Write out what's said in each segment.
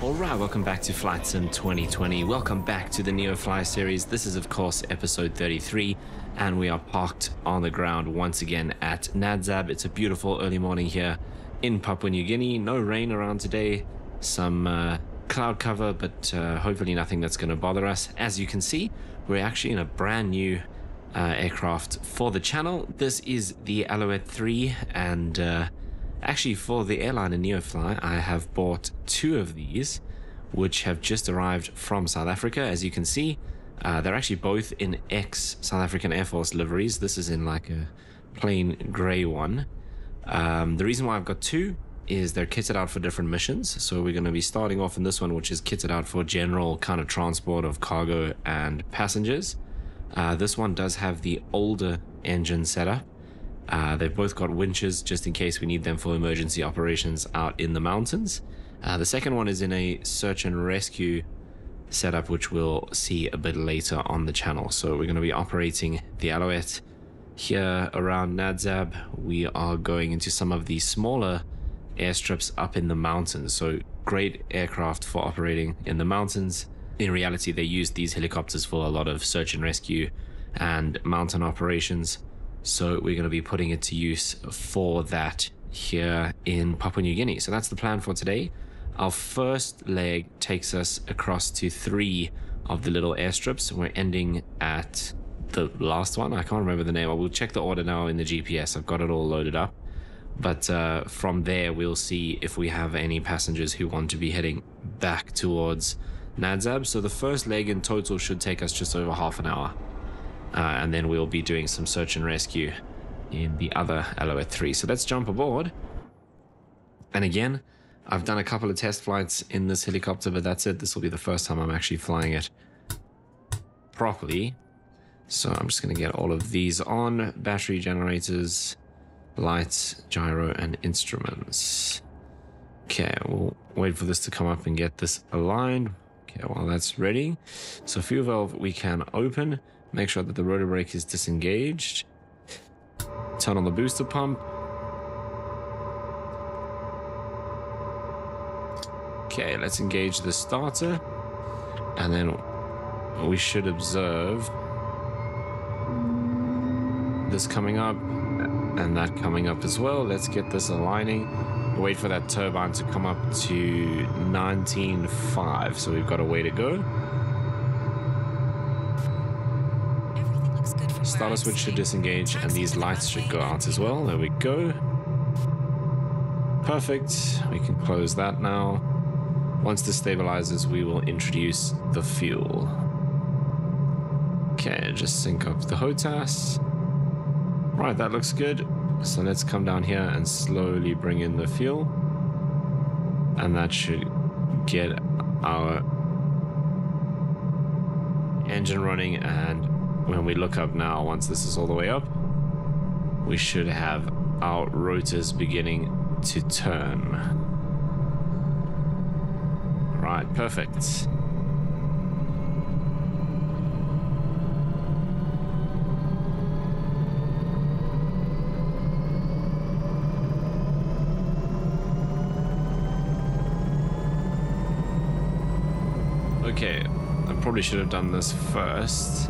Alright, welcome back to Flight Sim 2020. Welcome back to the Neofly series. This is of course episode 33 and we are parked on the ground once again at Nadzab. It's a beautiful early morning here in Papua New Guinea. No rain around today, some cloud cover, but hopefully nothing that's going to bother us. As you can see, we're actually in a brand new aircraft for the channel. This is the Alouette 3 and actually, for the airline in Neofly, I have bought two of these, which have just arrived from South Africa. As you can see, they're actually both in ex-South African Air Force liveries. This is in like a plain grey one. The reason why I've got two is they're kitted out for different missions. So we're going to be starting off in this one, which is kitted out for general kind of transport of cargo and passengers. This one does have the older engine setup. They've both got winches just in case we need them for emergency operations out in the mountains. The second one is in a search and rescue setup, which we'll see a bit later on the channel. So we're going to be operating the Alouette here around Nadzab. We are going into some of the smaller airstrips up in the mountains. So great aircraft for operating in the mountains. In reality, they use these helicopters for a lot of search and rescue and mountain operations. So we're going to be putting it to use for that here in Papua New Guinea. So that's the plan for today. Our first leg takes us across to 3 of the little airstrips. We're ending at the last one. I can't remember the name. I will check the order now in the GPS. I've got it all loaded up. But from there, we'll see if we have any passengers who want to be heading back towards Nadzab. So the first leg in total should take us just over half an hour. And then we'll be doing some search and rescue in the other Alouette 3. So let's jump aboard. And again, I've done a couple of test flights in this helicopter, but that's it. This will be the first time I'm actually flying it properly. So I'm just going to get all of these on. Battery, generators, lights, gyro, and instruments. Okay, we'll wait for this to come up and get this aligned. Okay, while that's ready. So fuel valve we can open. Make sure that the rotor brake is disengaged. Turn on the booster pump. Okay, let's engage the starter. And then we should observe this coming up and that coming up as well. Let's get this aligning. Wait for that turbine to come up to 19.5. So we've got a way to go. Starter switch should disengage and these lights should go out as well. There we go. Perfect. We can close that now. Once this stabilizes, we will introduce the fuel. Okay, just sync up the HOTAS. Right, that looks good. So let's come down here and slowly bring in the fuel. And that should get our engine running, and when we look up now, once this is all the way up, we should have our rotors beginning to turn. Right, perfect. Okay, I probably should have done this first.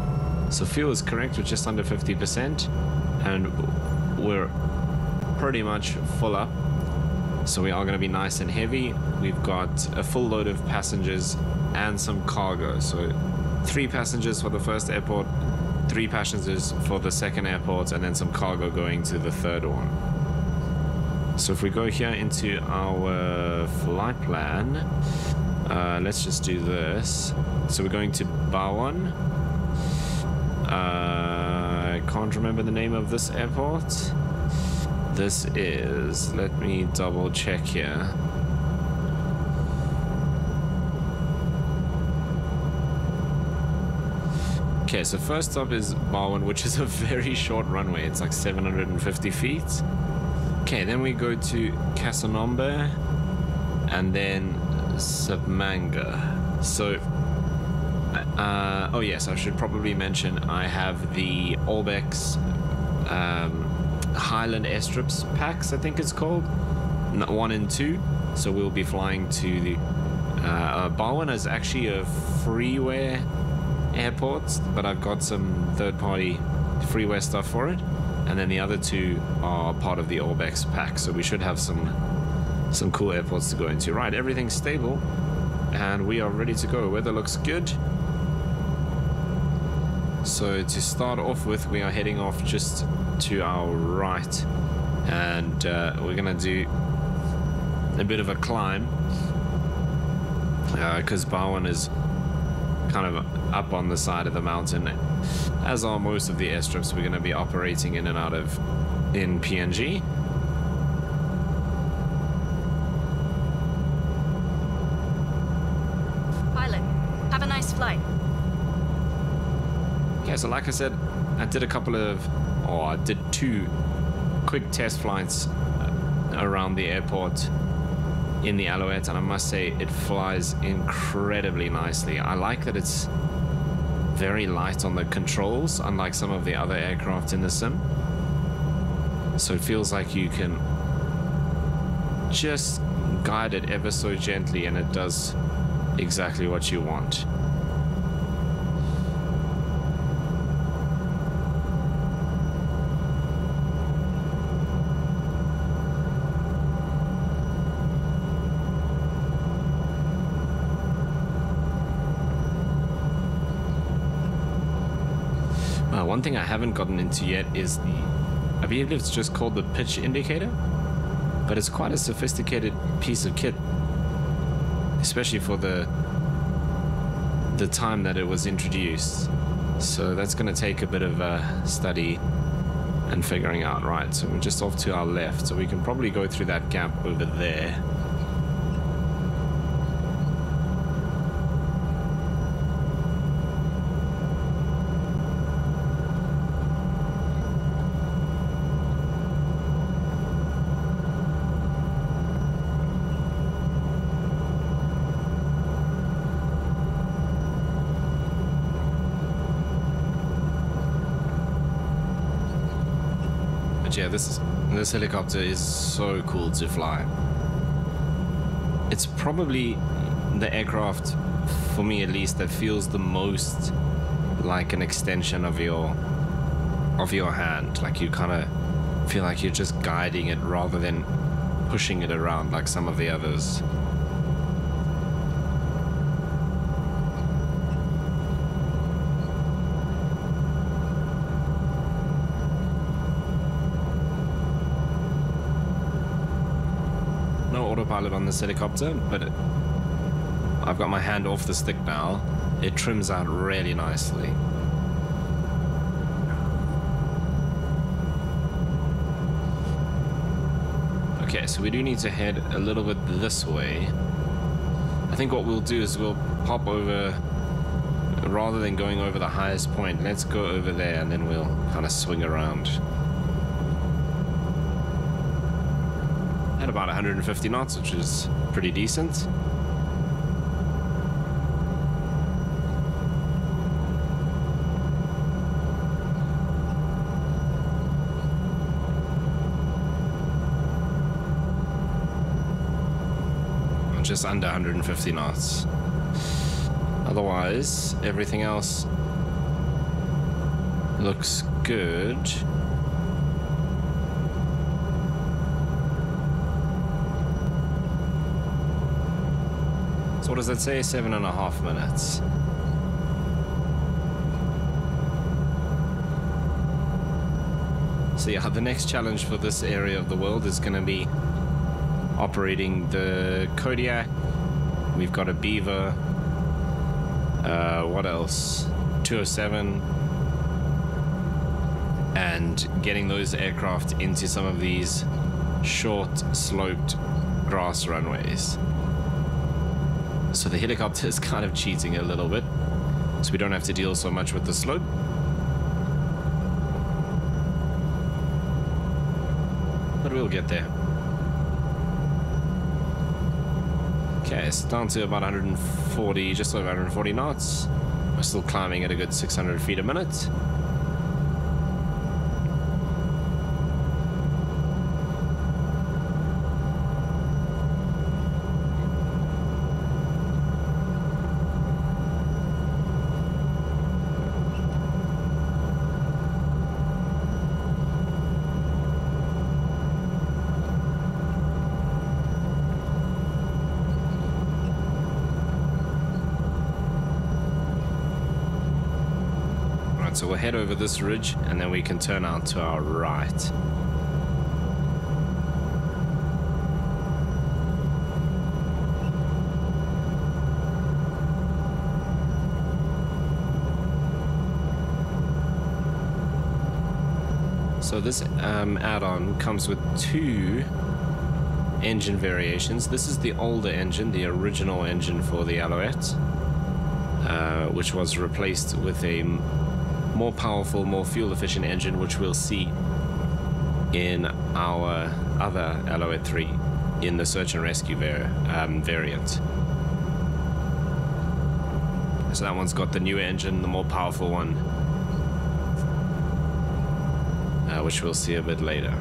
So fuel is correct with just under 50%, and we're pretty much full up. So we are going to be nice and heavy. We've got a full load of passengers and some cargo. So 3 passengers for the first airport, 3 passengers for the second airport, and then some cargo going to the third one. So if we go here into our flight plan, let's just do this. So we're going to Bawan. I can't remember the name of this airport. This is, let me double check here. Okay, so first up is Barwon, which is a very short runway. It's like 750 feet. Okay, then we go to Casanombe and then Submanga. So oh yes, I should probably mention I have the Olbex Highland Airstrips packs, I think it's called, 1 and 2. So we'll be flying to the Barwon is actually a freeware airport, but I've got some third-party freeware stuff for it. And then the other two are part of the Orbex pack, so we should have some cool airports to go into. Right, everything's stable, and we are ready to go. Weather looks good. So to start off with, we are heading off just to our right, and we're gonna do a bit of a climb because Barwon is kind of up on the side of the mountain, as are most of the airstrips we're going to be operating in and out of in PNG. Pilot, have a nice flight. Yeah, so like I said, I did two quick test flights around the airport in the Alouette, and I must say it flies incredibly nicely. I like that it's very light on the controls, unlike some of the other aircraft in the sim. So it feels like you can just guide it ever so gently and it does exactly what you want. One thing I haven't gotten into yet is I believe it's just called the pitch indicator, but it's quite a sophisticated piece of kit, especially for the time that it was introduced. So that's going to take a bit of a study and figuring out. Right, so we're just off to our left, so we can probably go through that gap over there. Yeah, this helicopter is so cool to fly. It's probably the aircraft, for me at least, that feels the most like an extension of your hand. Like you kind of feel like you're just guiding it rather than pushing it around like some of the others. Autopilot on this helicopter, but I've got my hand off the stick now. It trims out really nicely. Okay, so we do need to head a little bit this way. I think what we'll do is we'll pop over, rather than going over the highest point, let's go over there and then we'll kind of swing around. At about 150 knots, which is pretty decent. Just under 150 knots. Otherwise, everything else looks good. What does that say? 7.5 minutes. So yeah, the next challenge for this area of the world is going to be operating the Kodiak. We've got a Beaver. What else? 207. And getting those aircraft into some of these short, sloped grass runways. So the helicopter is kind of cheating a little bit, so we don't have to deal so much with the slope. But we'll get there. Okay, it's down to about 140, just over 140 knots. We're still climbing at a good 600 feet a minute. Right, so we'll head over this ridge and then we can turn out to our right. So this add-on comes with two engine variations. This is the older engine, the original engine for the Alouette, which was replaced with a more powerful, more fuel-efficient engine, which we'll see in our other Alouette 3 in the search and rescue variant. So that one's got the newer engine, the more powerful one, which we'll see a bit later.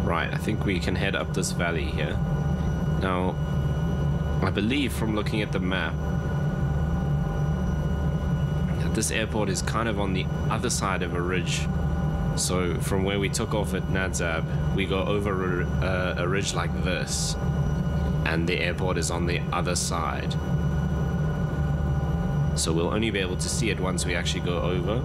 Right, I think we can head up this valley here. Now, I believe from looking at the map that this airport is kind of on the other side of a ridge. So from where we took off at Nadzab, we go over a ridge like this, and the airport is on the other side. So we'll only be able to see it once we actually go over.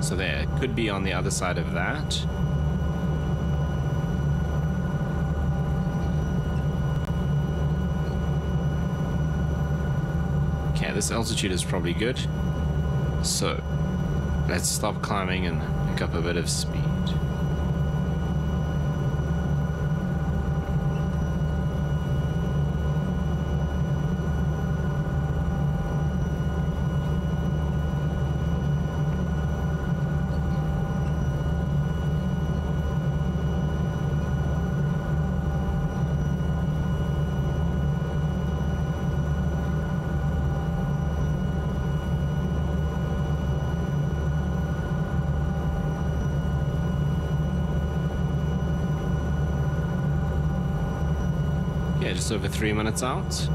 So there, it could be on the other side of that. Okay, this altitude is probably good. So, let's stop climbing and pick up a bit of speed. Yeah, just over 3 minutes out.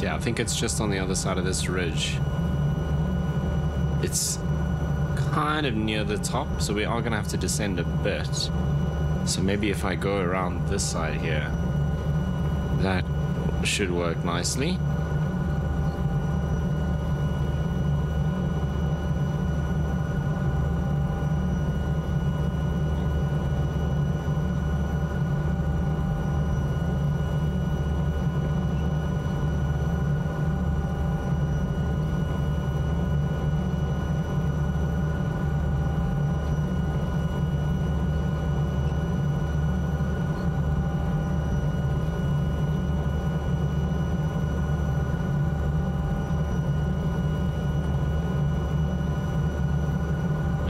Yeah, I think it's just on the other side of this ridge. It's kind of near the top, so we are going to have to descend a bit. So maybe if I go around this side here, that should work nicely.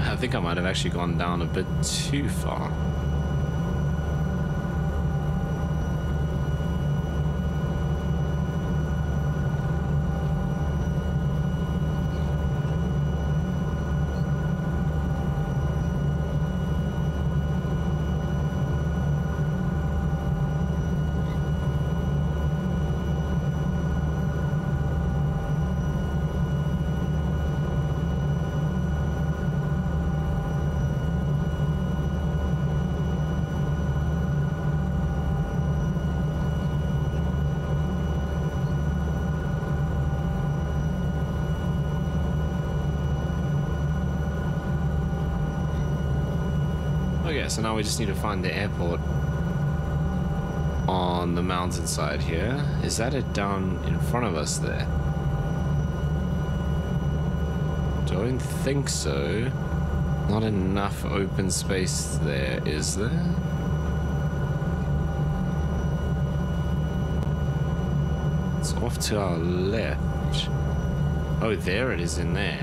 I think I might have actually gone down a bit too far. Okay, so now we just need to find the airport on the mountainside here. Is that it down in front of us there? Don't think so. Not enough open space there, is there? It's off to our left. Oh, there it is in there.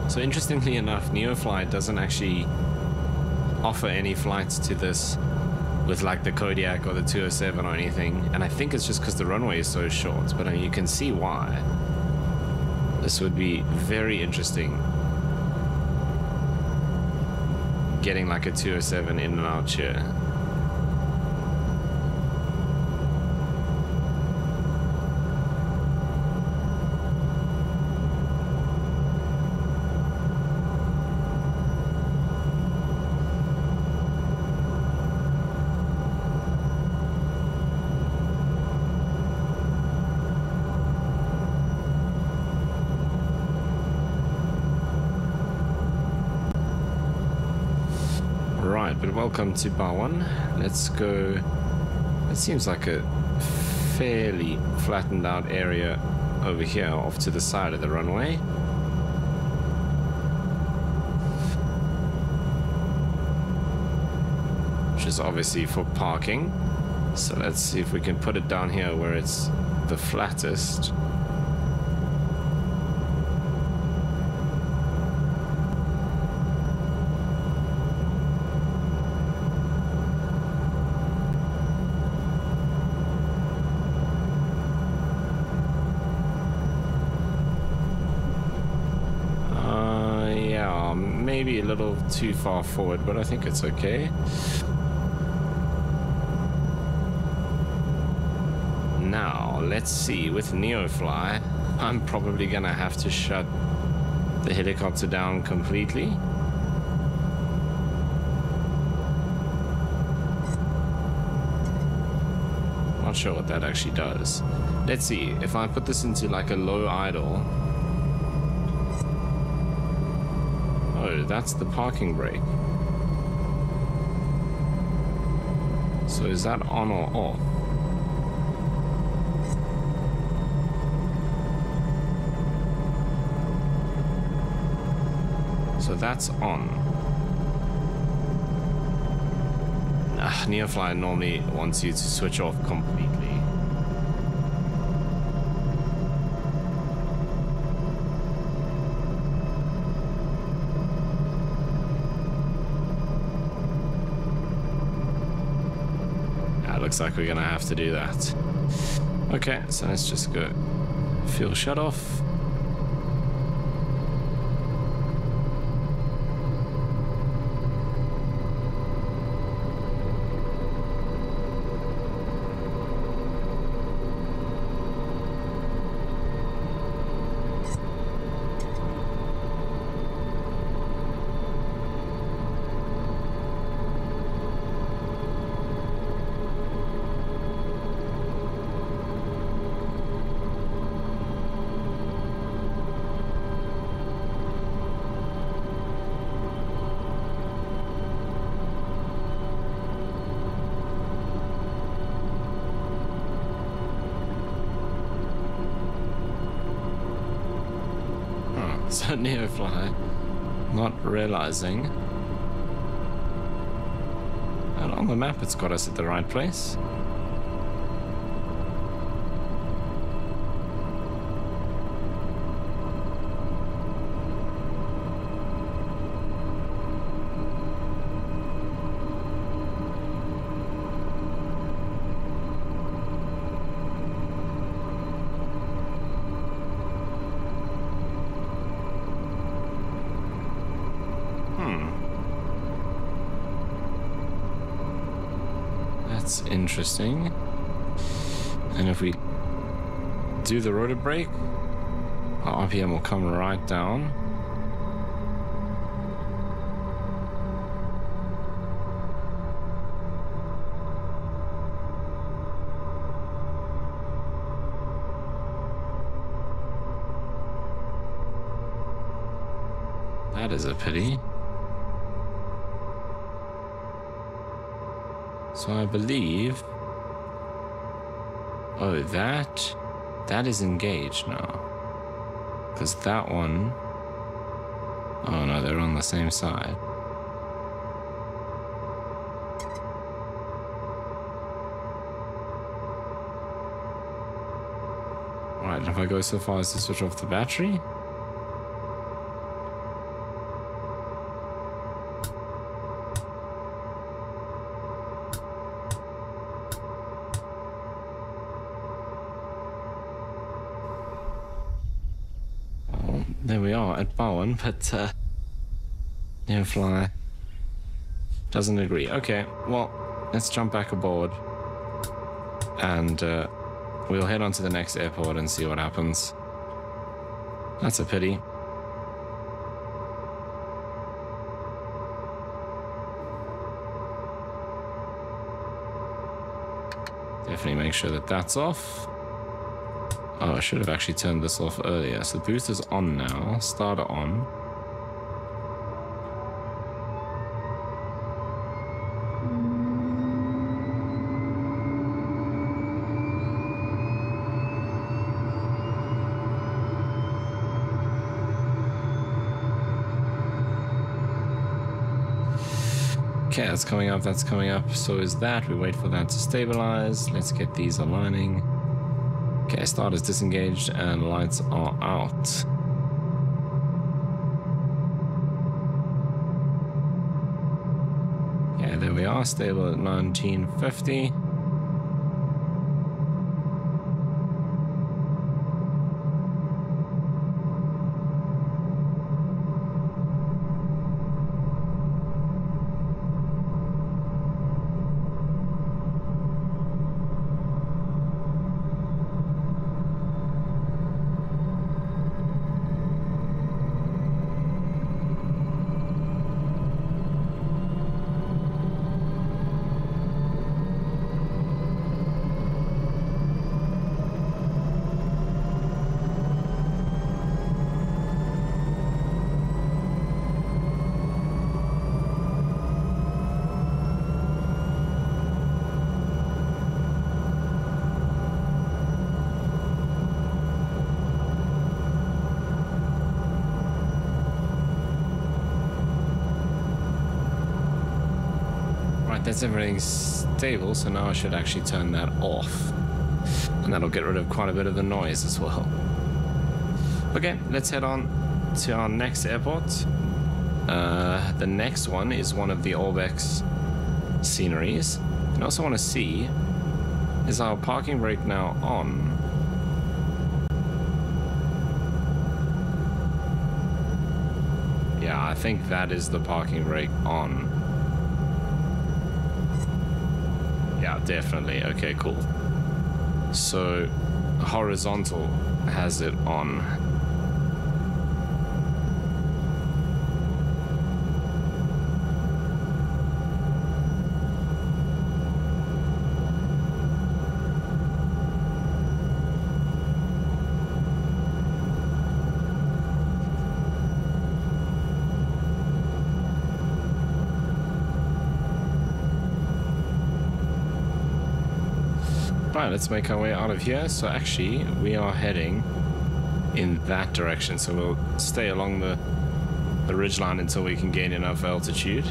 So interestingly enough, Neofly doesn't actually offer any flights to this with like the Kodiak or the 207 or anything, and I think it's just because the runway is so short, but I mean, you can see why. This would be very interesting, getting like a 207 in and out here. But welcome to bar one. Let's go. It seems like a fairly flattened out area over here off to the side of the runway. Which is obviously for parking. So let's see if we can put it down here where it's the flattest. Maybe a little too far forward, but I think it's okay. Now, let's see, with Neofly, I'm probably gonna have to shut the helicopter down completely. Not sure what that actually does. Let's see, if I put this into like a low idle. Oh, that's the parking brake. So is that on or off? So that's on. Neofly normally wants you to switch off completely. Looks like we're gonna have to do that. Okay, so let's just go fuel shut off. So Neofly, not realizing. And on the map, it's got us at the right place. That's interesting. And if we do the rotor brake, our RPM will come right down. That is a pity. So I believe, oh, that is engaged now, because that one, oh no, they're on the same side. Right, if I go so far as to switch off the battery. There we are at Bowen, but Neofly doesn't agree. Okay, well, let's jump back aboard and we'll head on to the next airport and see what happens. That's a pity. Definitely make sure that that's off. Oh, I should have actually turned this off earlier. So the booster's on now. Starter on. Okay, that's coming up, that's coming up. So is that. We wait for that to stabilize. Let's get these aligning. Okay, starter's disengaged and lights are out. Yeah, there we are, stable at 1950. That's everything stable, so now I should actually turn that off, and that'll get rid of quite a bit of the noise as well. Okay, let's head on to our next airport. The next one is one of the Orbex sceneries, and I also want to see, is our parking brake now on? Yeah, I think that is the parking brake on. Yeah, definitely. Okay, cool. So horizontal has it on. Right, let's make our way out of here. So actually, we are heading in that direction, so we'll stay along the ridgeline until we can gain enough altitude.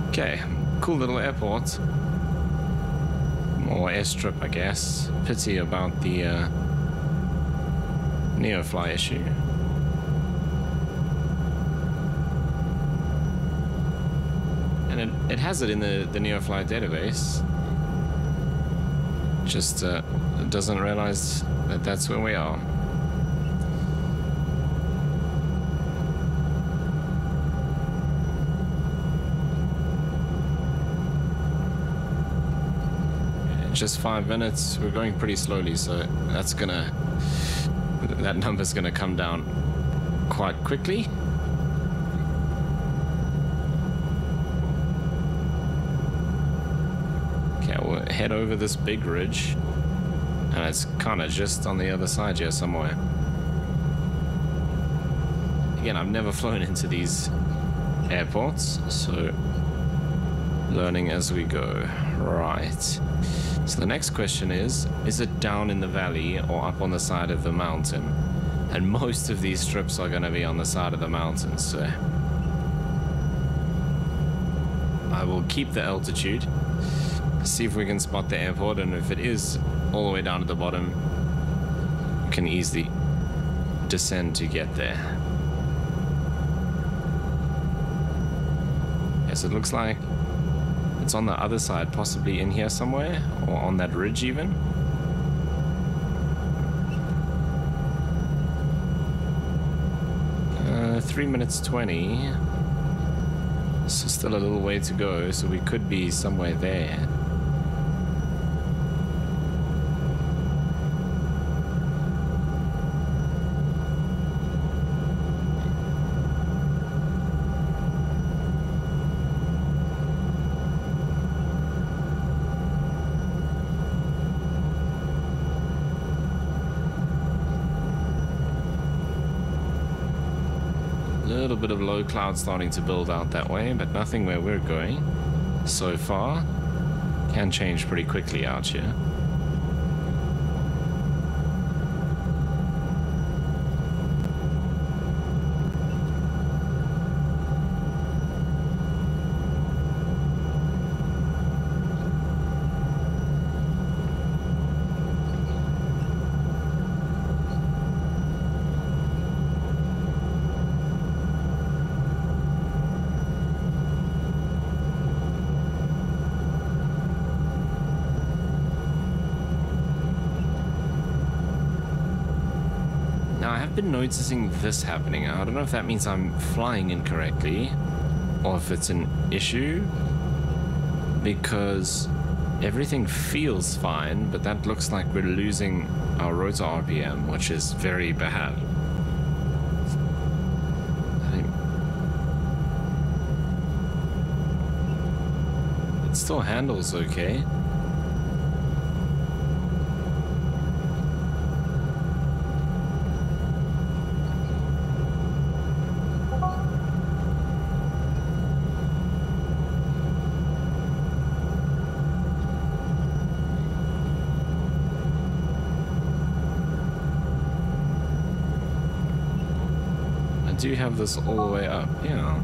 Okay, cool little airport. Or airstrip, I guess. Pity about the Neofly issue. And it has it in the Neofly database. Just doesn't realize that that's where we are. Just 5 minutes. We're going pretty slowly, so that number's gonna come down quite quickly. Okay, we'll head over this big ridge, and it's kind of just on the other side here somewhere. Again, I've never flown into these airports, so learning as we go. Right. So the next question is it down in the valley or up on the side of the mountain? And most of these strips are going to be on the side of the mountain, so I will keep the altitude, see if we can spot the airport, and if it is all the way down at the bottom, we can easily descend to get there. Yes, it looks like it's on the other side, possibly in here somewhere, or on that ridge even. 3 minutes 20. So still a little way to go, so we could be somewhere there. A little bit of low cloud starting to build out that way, but nothing where we're going so far. Can change pretty quickly out here. I've been noticing this happening. I don't know if that means I'm flying incorrectly or if it's an issue, because everything feels fine, but that looks like we're losing our rotor RPM, which is very bad. I think it still handles okay. Do you have this all the way up? Yeah.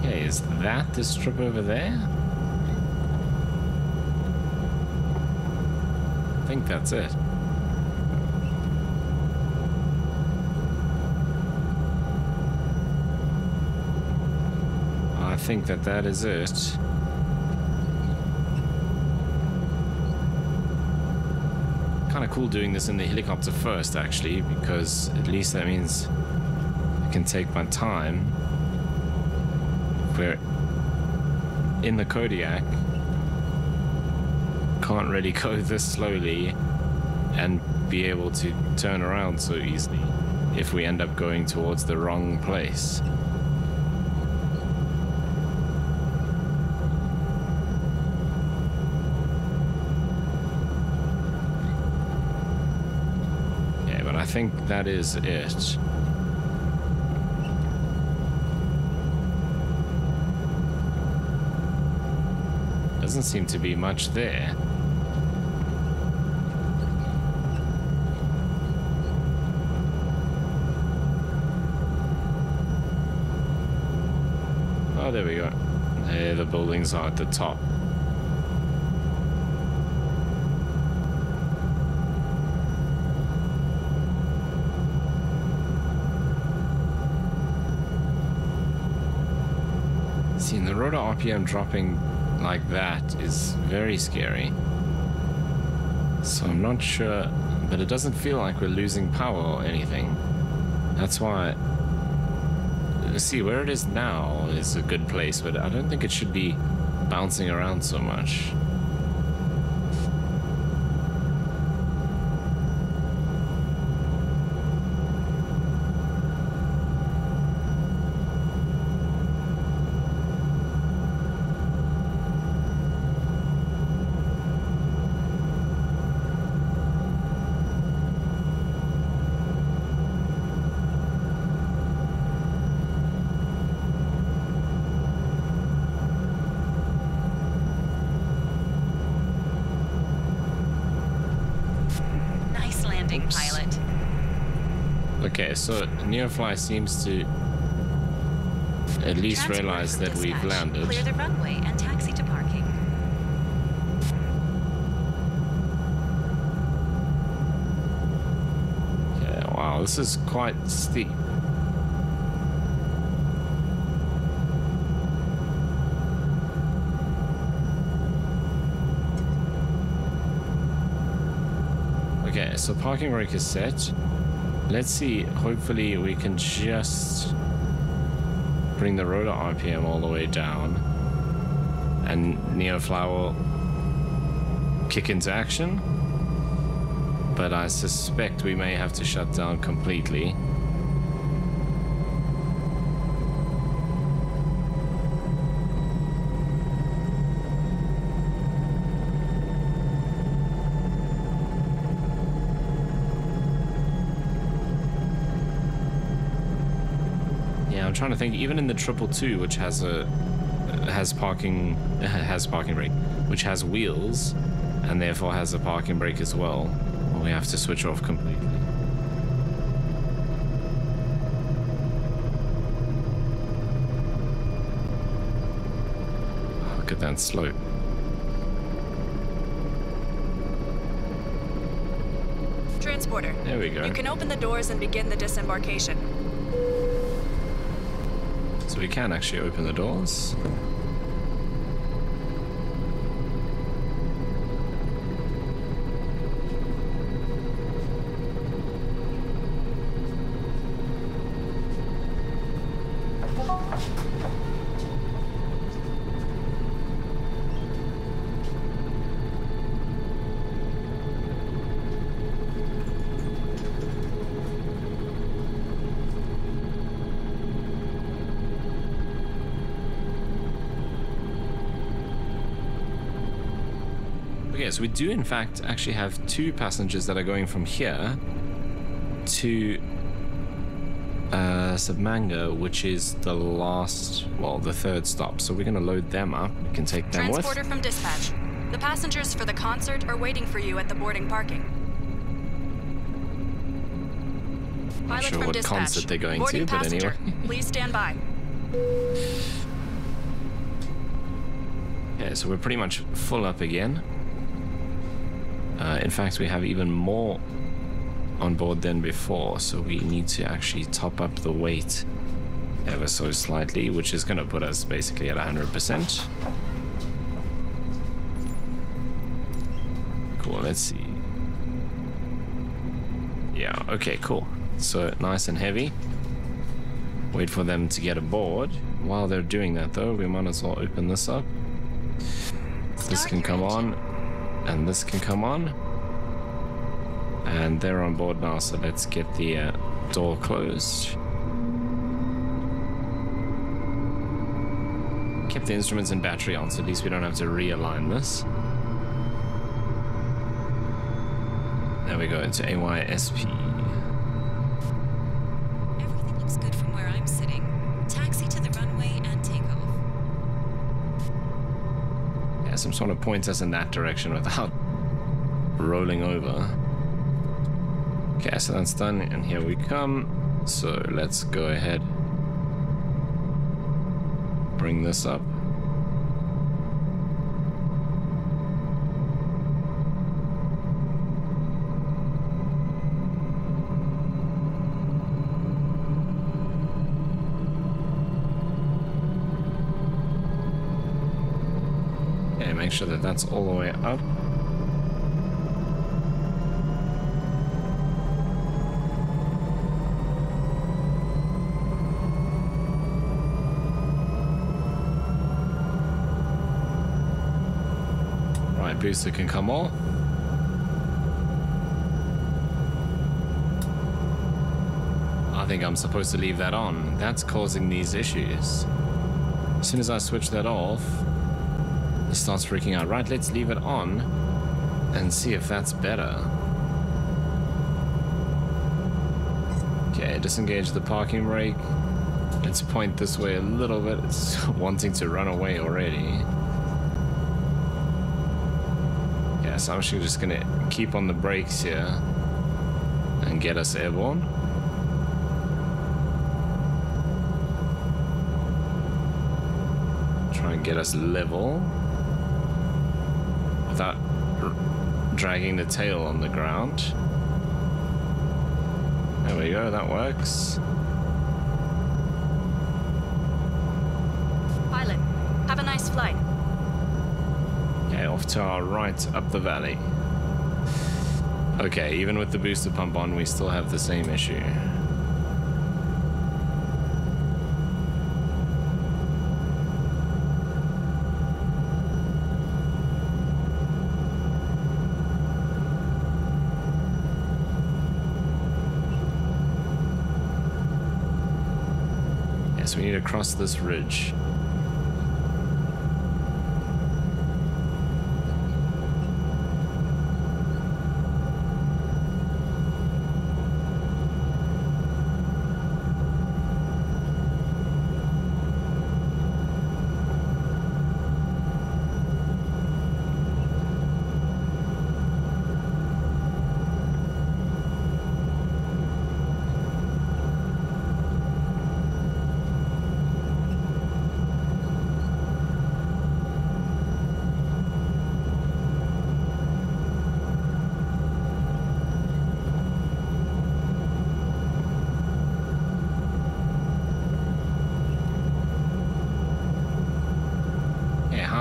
Okay, is that the strip over there? I think that's it. I think that is it. Kind of cool doing this in the helicopter first, actually, because at least that means I can take my time. If we're in the Kodiak, can't really go this slowly and be able to turn around so easily if we end up going towards the wrong place. think that is it. Doesn't seem to be much there. Oh, there we go. There the buildings are at the top. Seeing the rotor RPM dropping like that is very scary. So I'm not sure, but it doesn't feel like we're losing power or anything. That's why. See, where it is now is a good place, but I don't think it should be bouncing around so much. Pilot. Okay, so Neofly seems to at least realize that we've landed. Clear the runway and taxi to parking. Yeah, wow, this is quite steep. Okay, so parking brake is set. Let's see, hopefully we can just bring the rotor RPM all the way down and Neofly will kick into action. But I suspect we may have to shut down completely. I'm trying to think, even in the 222, which has parking brake, which has wheels and therefore has a parking brake as well, we have to switch off completely. Look at that slope. Transporter. There we go. You can open the doors and begin the disembarkation. So we can actually open the doors. Okay, so we do in fact actually have two passengers that are going from here to Submanga, which is the last, well, the third stop. So we're going to load them up. We can take them with. Transporter from dispatch. The passengers for the concert are waiting for you at the boarding parking. Not sure what concert they're going to, but anyway. Please stand by. Okay, so we're pretty much full up again. In fact, we have even more on board than before, so we need to actually top up the weight ever so slightly, which is going to put us basically at 100%. Cool, let's see. Yeah, okay, cool. So nice and heavy. Wait for them to get aboard. While they're doing that though, we might as well open this up. This can come on, and this can come on. And they're on board now, so let's get the door closed. Kept the instruments and battery on, so at least we don't have to realign this. There we go, into AYSP. Just want to point us in that direction without rolling over. Okay, so that's done, and here we come. So let's go ahead. Bring this up. Okay, make sure that that's all the way up. Booster can come off. I think I'm supposed to leave that on. That's causing these issues. As soon as I switch that off, it starts freaking out. Right, let's leave it on and see if that's better. Okay, disengage the parking brake. Let's point this way a little bit. It's wanting to run away already. So I'm actually just gonna keep on the brakes here and get us airborne. Try and get us level without dragging the tail on the ground. There we go, that works. Pilot, have a nice flight. Off to our right up the valley. Okay, even with the booster pump on, we still have the same issue. Yes, we need to cross this ridge.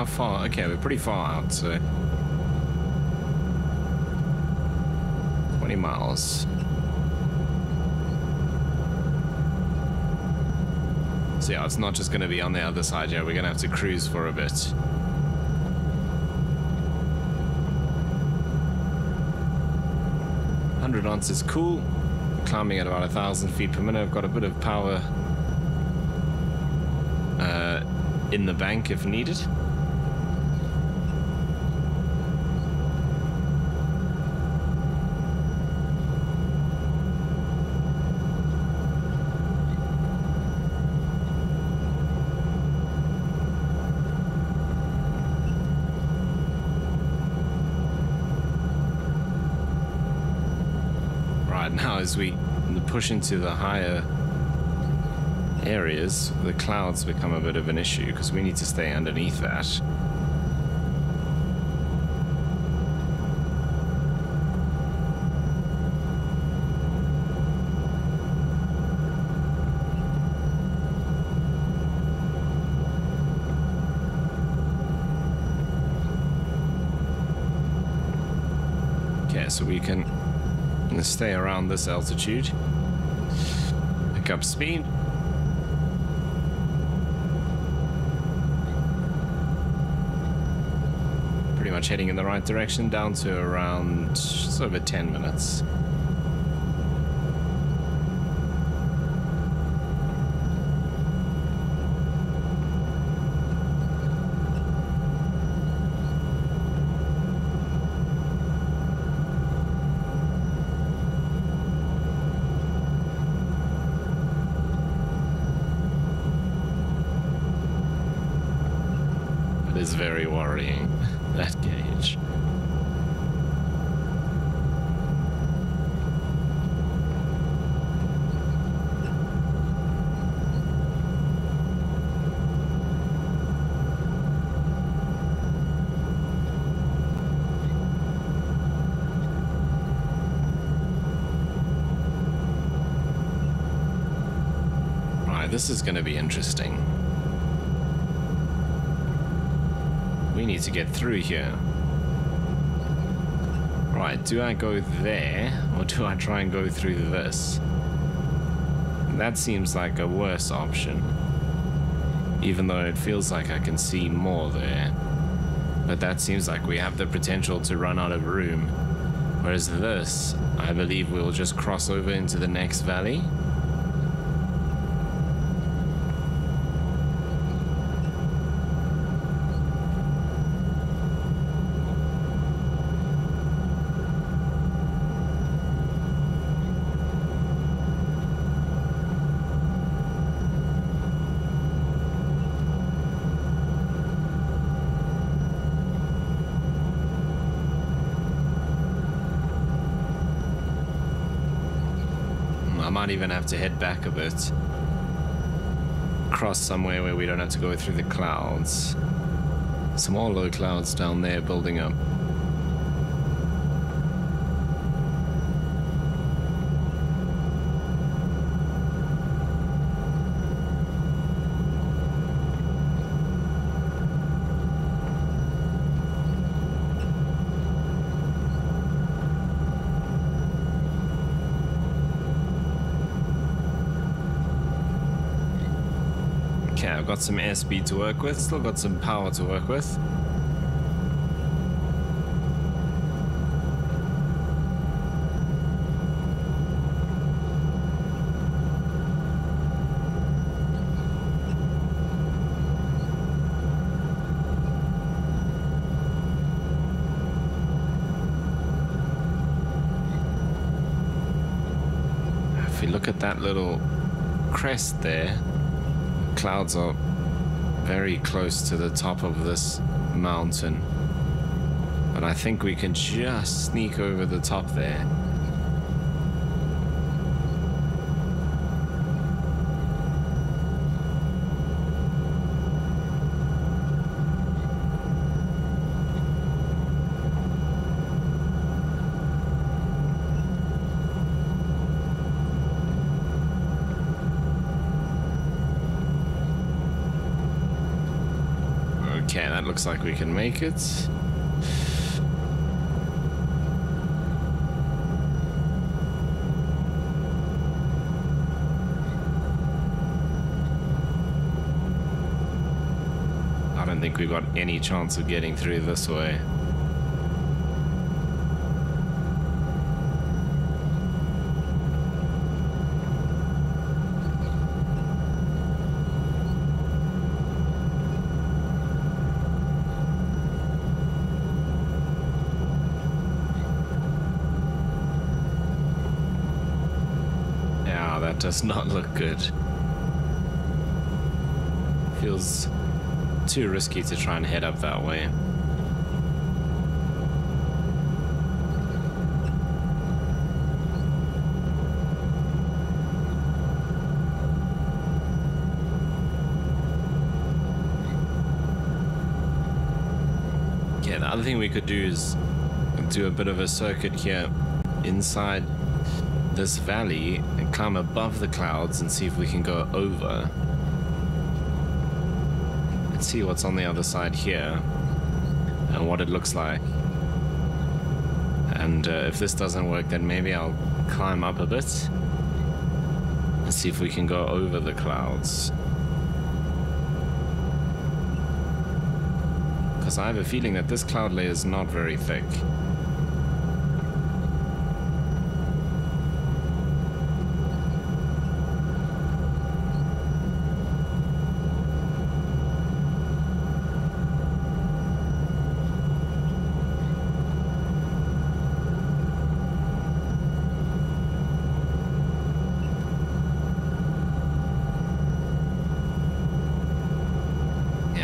Far, okay, we're pretty far out, so 20 miles. So yeah, it's not just going to be on the other side. Yeah, we're going to have to cruise for a bit. 100 knots is cool. Climbing at about 1,000 feet per minute. I've got a bit of power in the bank if needed. Now as we push into the higher areas, the clouds become a bit of an issue because we need to stay underneath that. Okay, so we can stay around this altitude, pick up speed. Pretty much heading in the right direction, down to around just over 10 minutes. That is very worrying, that gauge. This is going to be interesting. We need to get through here. Right, do I go there or do I try and go through this? That seems like a worse option, even though it feels like I can see more there. But that seems like we have the potential to run out of room. Whereas this, I believe we'll just cross over into the next valley. Might even have to head back a bit. Cross somewhere where we don't have to go through the clouds. Some more low clouds down there building up. I've got some airspeed to work with, still got some power to work with. If we look at that little crest there, clouds are very close to the top of this mountain, but I think we can just sneak over the top there. Okay, that looks like we can make it. I don't think we've got any chance of getting through this way. Does not look good. Feels too risky to try and head up that way. Yeah, the other thing we could do is do a bit of a circuit here inside this valley and climb above the clouds and see if we can go over. Let's see what's on the other side here and what it looks like. And if this doesn't work, then maybe I'll climb up a bit and see if we can go over the clouds. Because I have a feeling that this cloud layer is not very thick.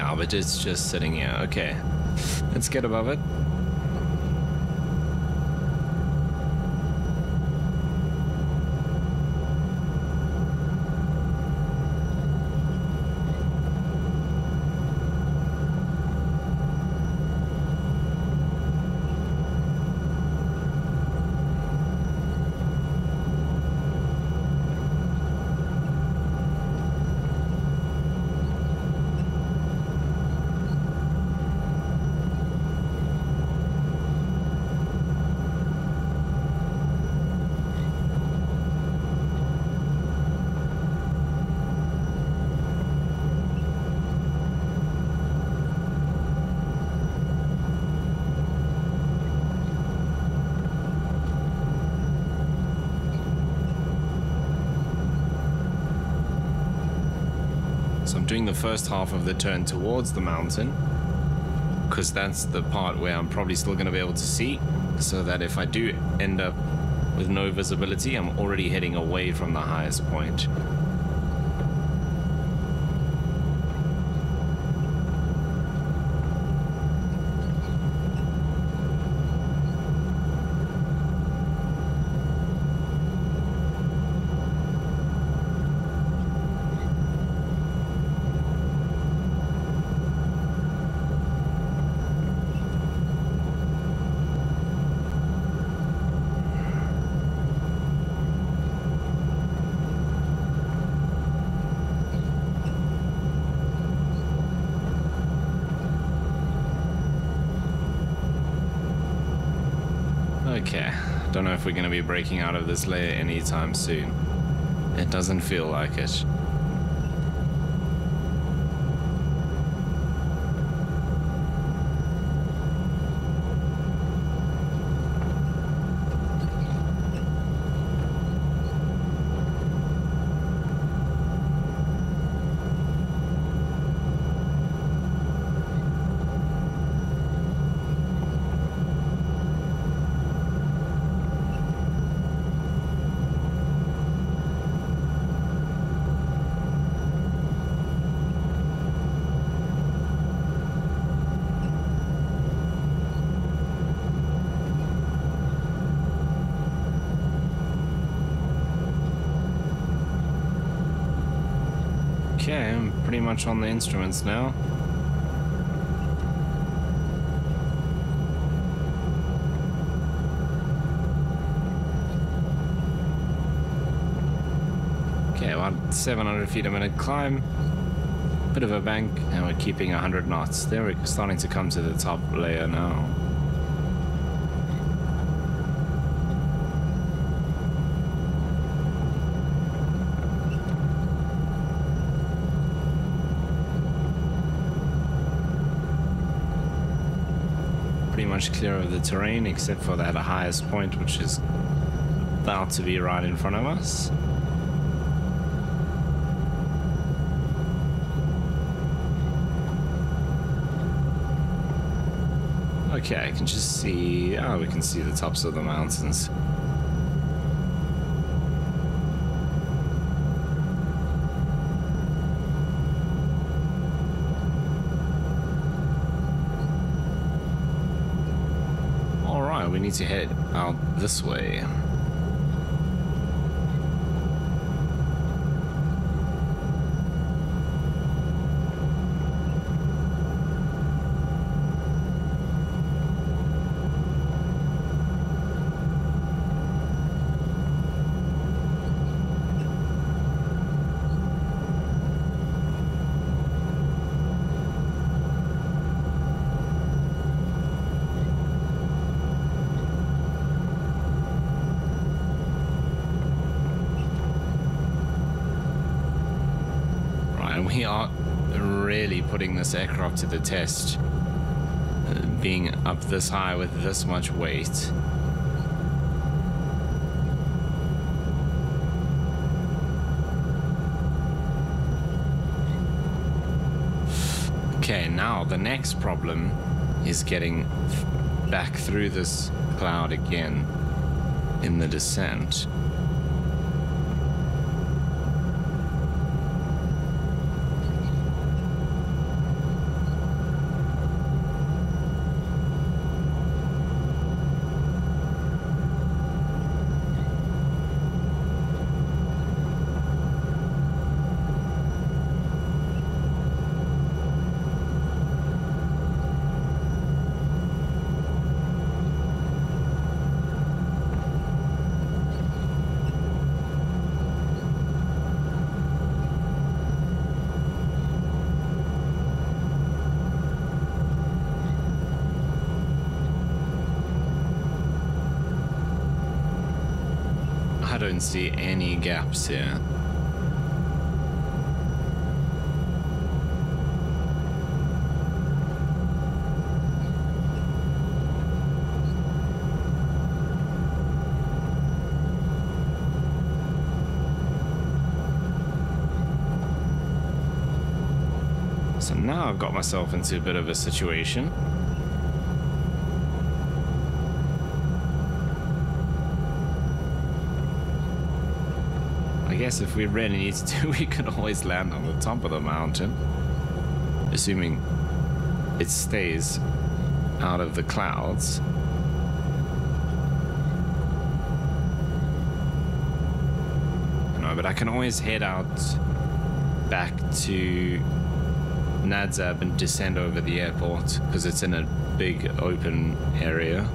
Yeah, but it's just sitting here. Okay, let's get above it. So I'm doing the first half of the turn towards the mountain, because that's the part where I'm probably still going to be able to see, so that if I do end up with no visibility, I'm already heading away from the highest point. Okay, don't know if we're going to be breaking out of this layer anytime soon. It doesn't feel like it. Okay, I'm pretty much on the instruments now. Okay, about 700 feet a minute climb. Bit of a bank, and we're keeping 100 knots. There we're starting to come to the top layer now. Pretty much clear of the terrain except for that highest point, which is about to be right in front of us. Okay, I can just see, oh, we can see the tops of the mountains. We need to head out this way. We are really putting this aircraft to the test, being up this high with this much weight. Okay, now the next problem is getting back through this cloud again in the descent. don't see any gaps here. So now I've got myself into a bit of a situation. I guess if we really needed to, we could always land on the top of the mountain, assuming it stays out of the clouds. No, but I can always head out back to Nadzab and descend over the airport because it's in a big open area.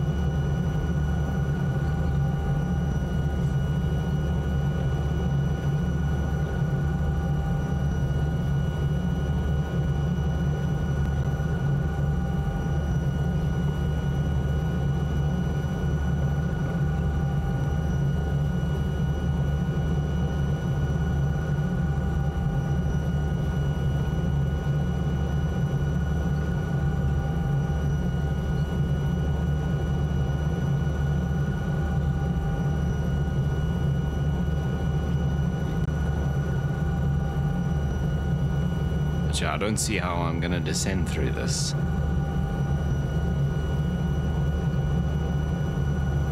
I don't see how I'm gonna descend through this.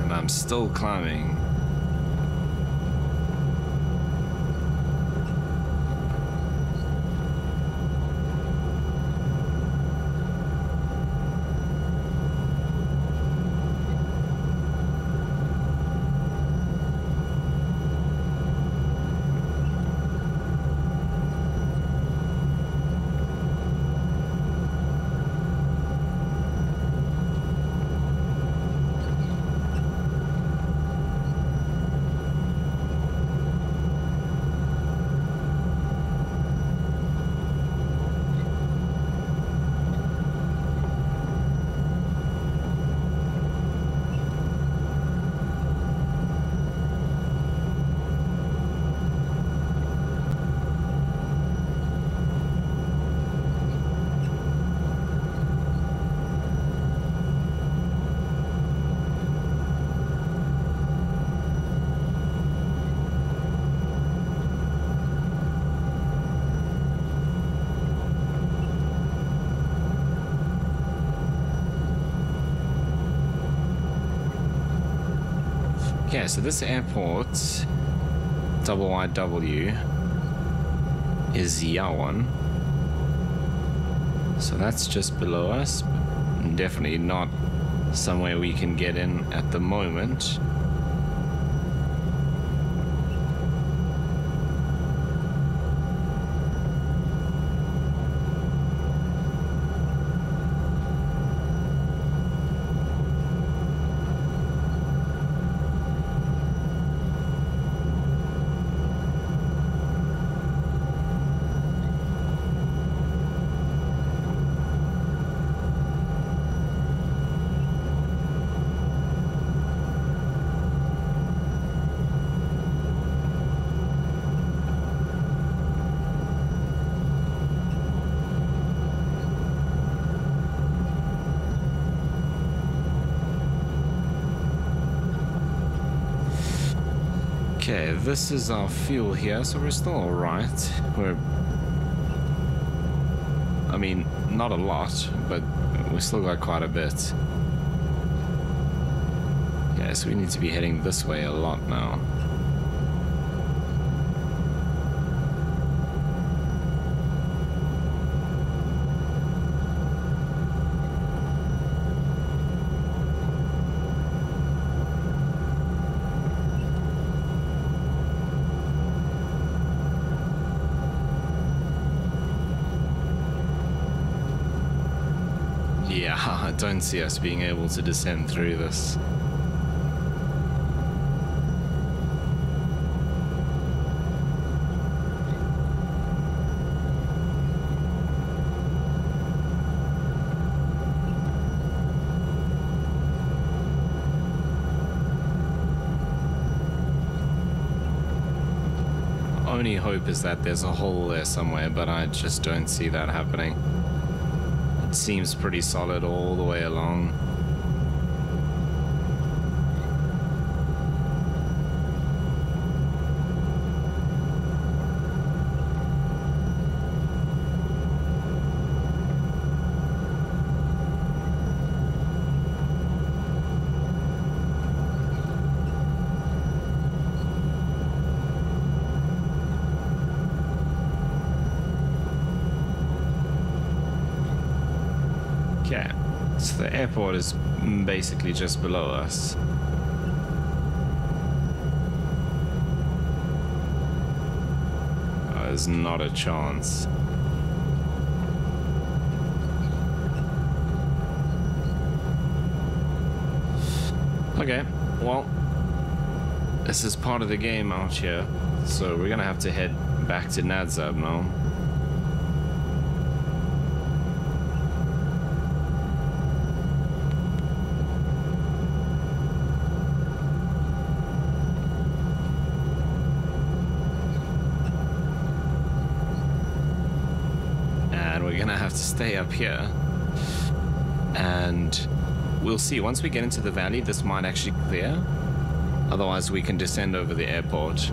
And I'm still climbing. Okay, so this airport, WIW, is Yawan. So that's just below us, but definitely not somewhere we can get in at the moment. Okay, this is our fuel here, so we're still alright. I mean, not a lot, but we still got quite a bit. Yeah, so we need to be heading this way a lot now. Yeah, I don't see us being able to descend through this. only hope is that there's a hole there somewhere, but I just don't see that happening. It seems pretty solid all the way along. Okay, so the airport is basically just below us. There's not a chance. Okay, well, this is part of the game out here, so we're gonna have to head back to Nadzab now. To stay up here, and we'll see. Once we get into the valley, this might actually clear. Otherwise, we can descend over the airport.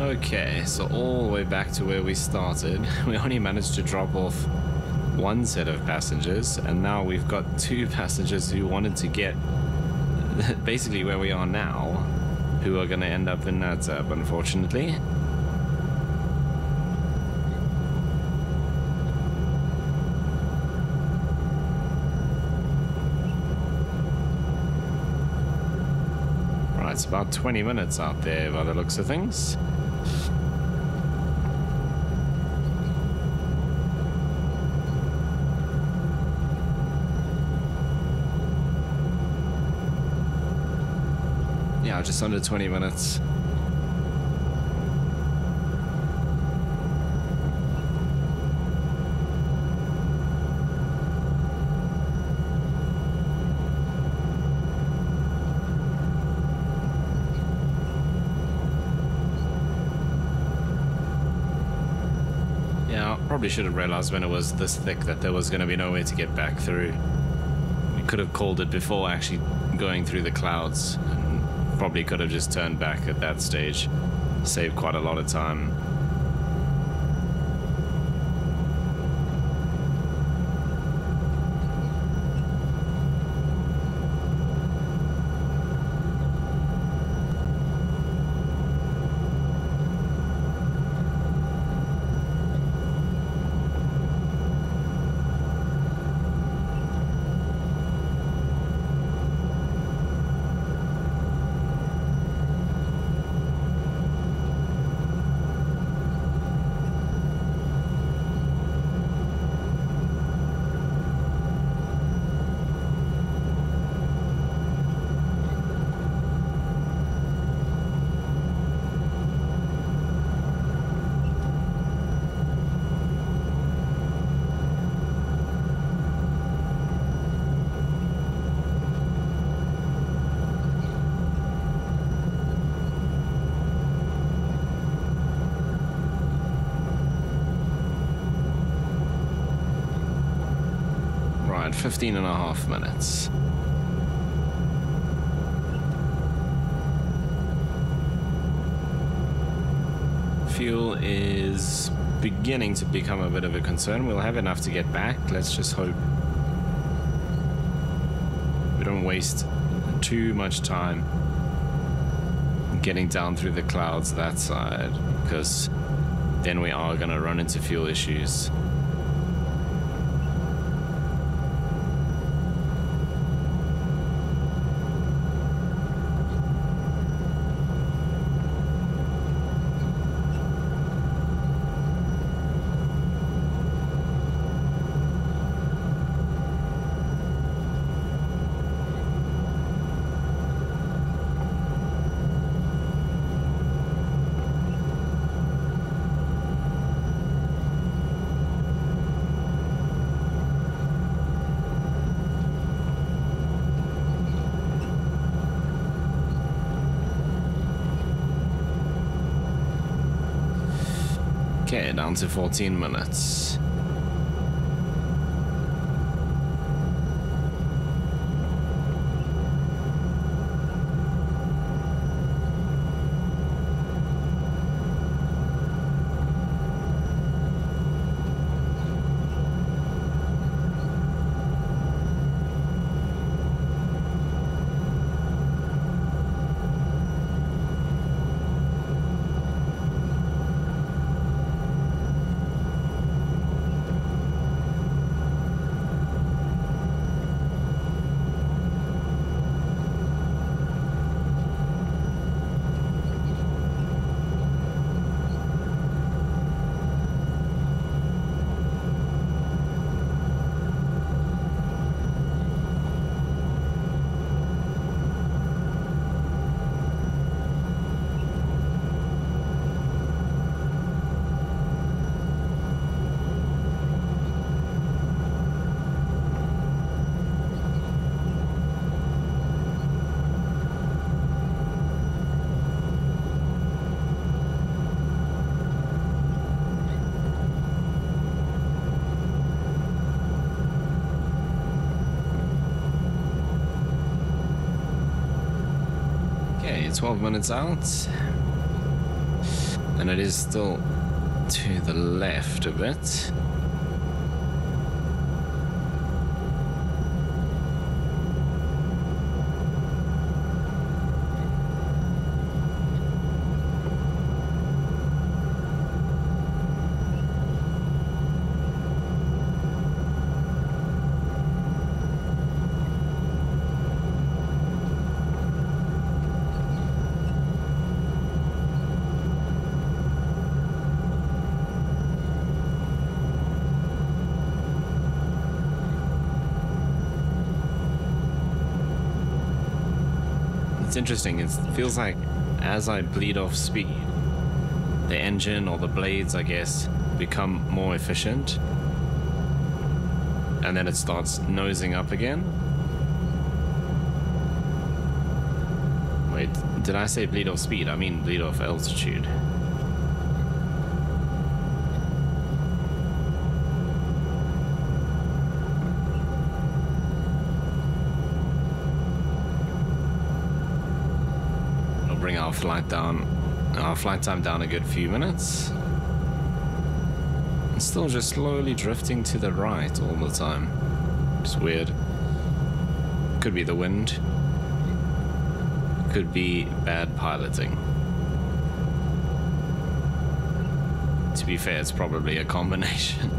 Okay, so all the way back to where we started, we only managed to drop off one set of passengers, and now we've got two passengers who wanted to get basically where we are now, who are going to end up in Nadzab, unfortunately. Right, it's about 20 minutes out there by the looks of things. Yeah, just under 20 minutes. Yeah, probably should have realized when it was this thick that there was going to be no way to get back through. We could have called it before actually going through the clouds. Probably could have just turned back at that stage, saved quite a lot of time. Right, 15.5 minutes. Fuel is beginning to become a bit of a concern. We'll have enough to get back. Let's just hope we don't waste too much time getting down through the clouds that side, because then we are going to run into fuel issues. Okay, down to 14 minutes. Okay, 12 minutes out, and it is still to the left a bit. It's interesting, it feels like as I bleed off speed, the engine or the blades, I guess, become more efficient, and then it starts nosing up again. Wait, did I say bleed off speed? I mean bleed off altitude. Bring our flight time down a good few minutes. It's still just slowly drifting to the right all the time. It's weird. Could be the wind. Could be bad piloting. To be fair, it's probably a combination.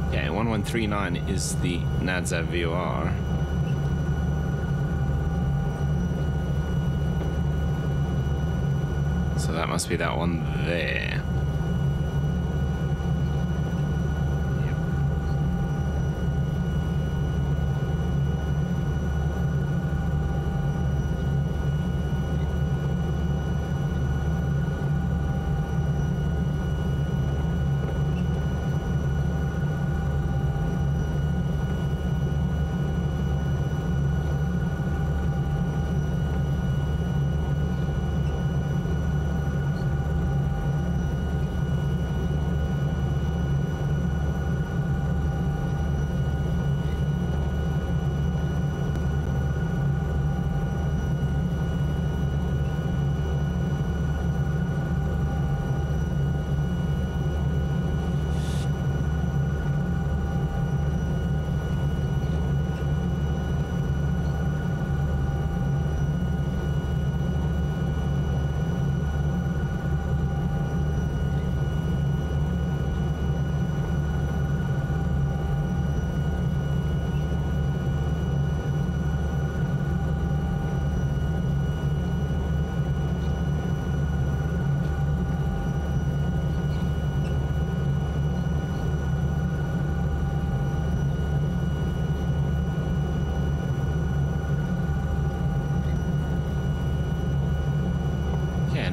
Okay, 1139 is the NADZAB VOR. So that must be that one there.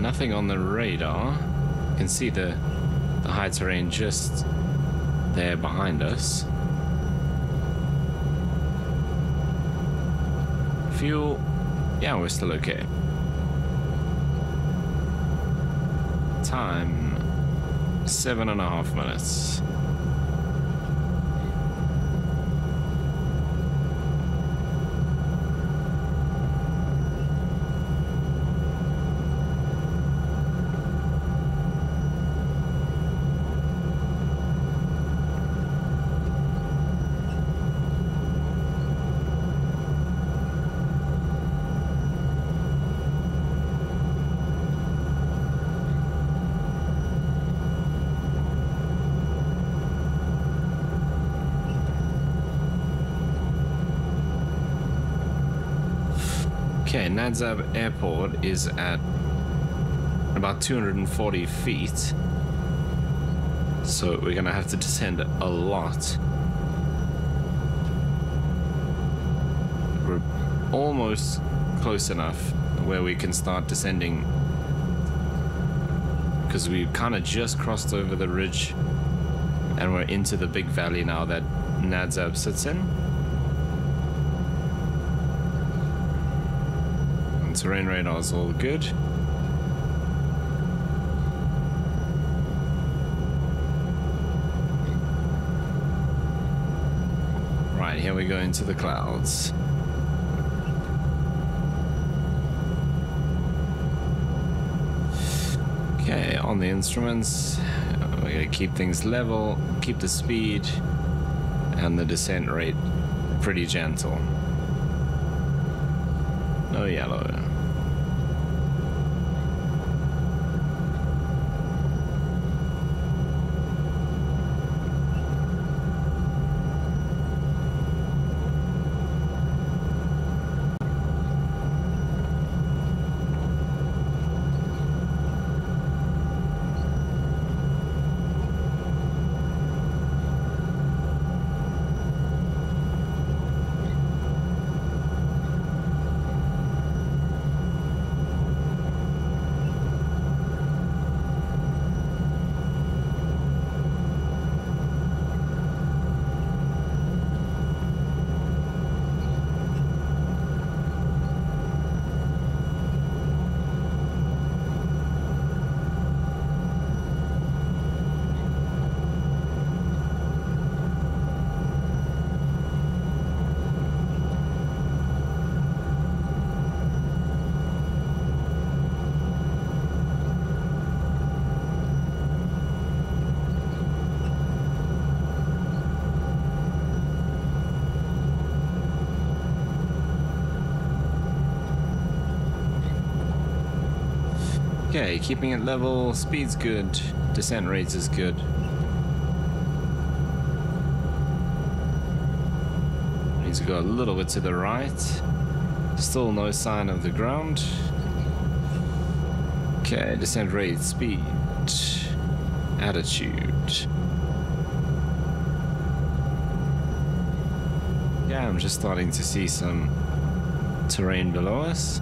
nothing on the radar. You can see the high terrain just there behind us. Fuel, yeah, we're still okay. Time, 7.5 minutes. Okay, Nadzab Airport is at about 240 feet, so we're gonna have to descend a lot. We're almost close enough where we can start descending, because we kind of just crossed over the ridge and we're into the big valley now that Nadzab sits in. Terrain radar is all good. Right, here we go into the clouds. Okay, on the instruments, we're gonna keep things level, keep the speed and the descent rate pretty gentle. No yellow. Okay, keeping it level, speed's good, descent rates is good. Needs to go a little bit to the right. Still no sign of the ground. Okay, descent rate, speed, attitude. Yeah, I'm just starting to see some terrain below us.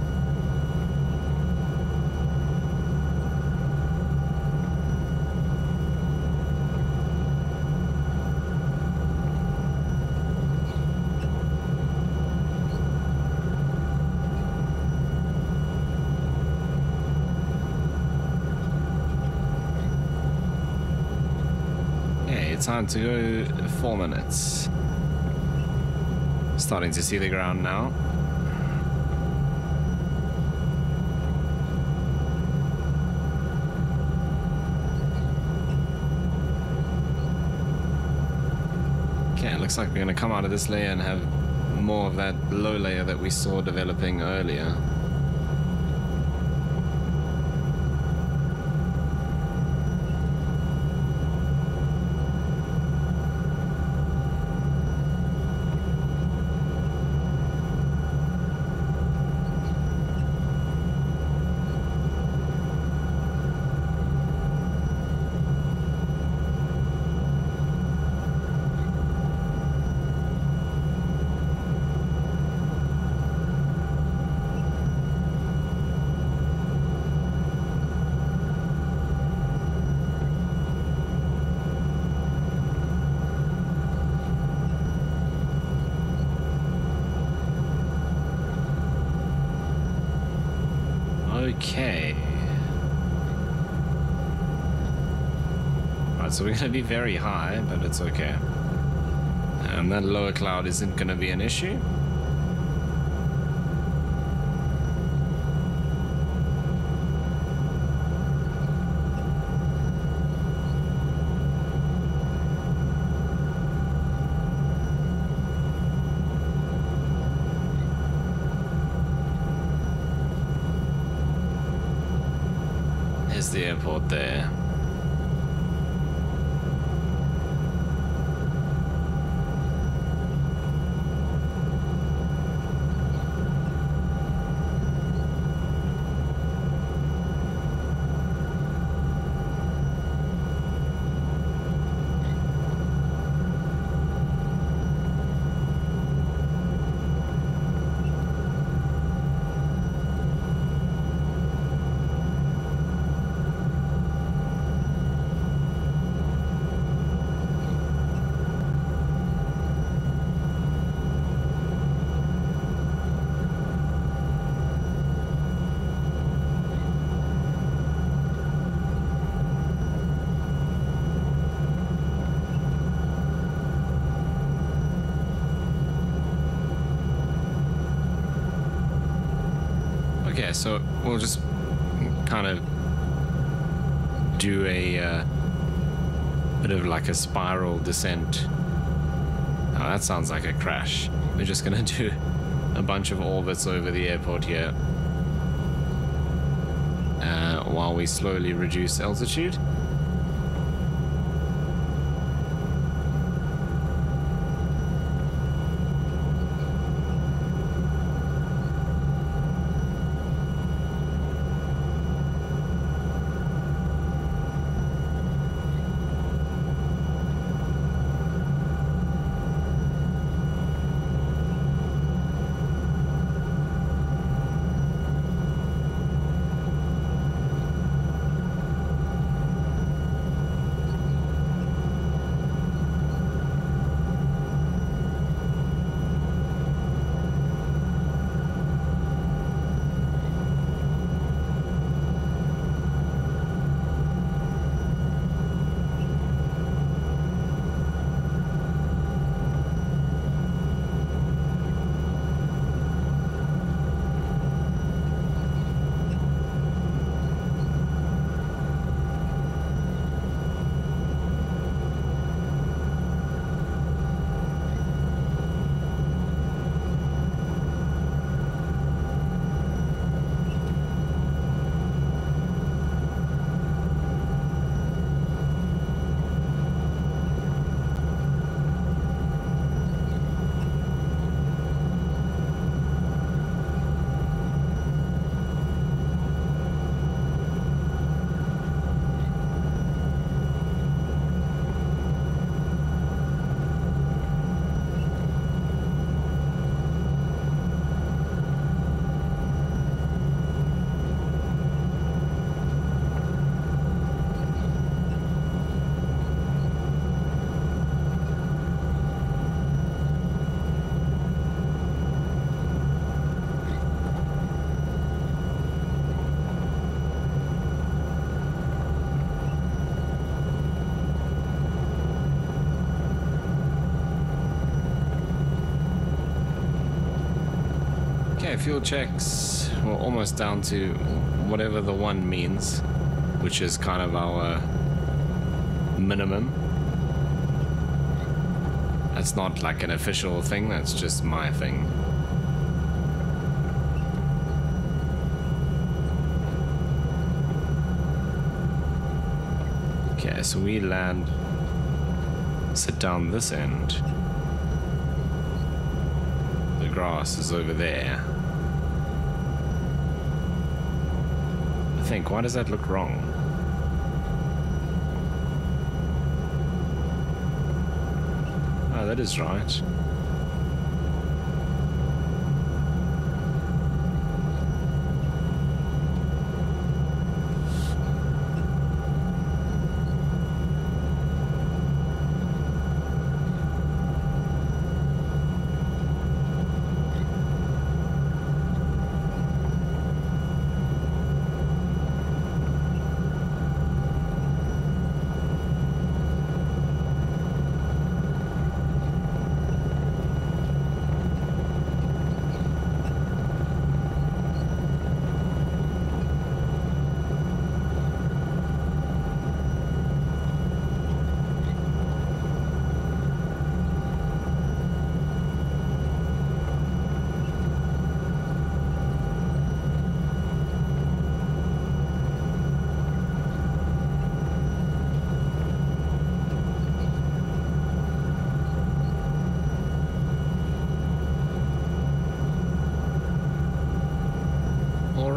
Time to go 4 minutes. Starting to see the ground now. Okay, it looks like we're going to come out of this layer and have more of that low layer that we saw developing earlier. Okay. Right, so we're going to be very high, but it's okay. And that lower cloud isn't going to be an issue. There's the airport there. Okay, so we'll just kind of do a bit of like a spiral descent. Oh, that sounds like a crash. We're just gonna do a bunch of orbits over the airport here while we slowly reduce altitude. Okay, fuel checks, we're almost down to whatever the 1 means, which is kind of our minimum. That's not like an official thing, that's just my thing. Okay, so we land, sit down this end. The grass is over there. I think, why does that look wrong? Oh, that is right.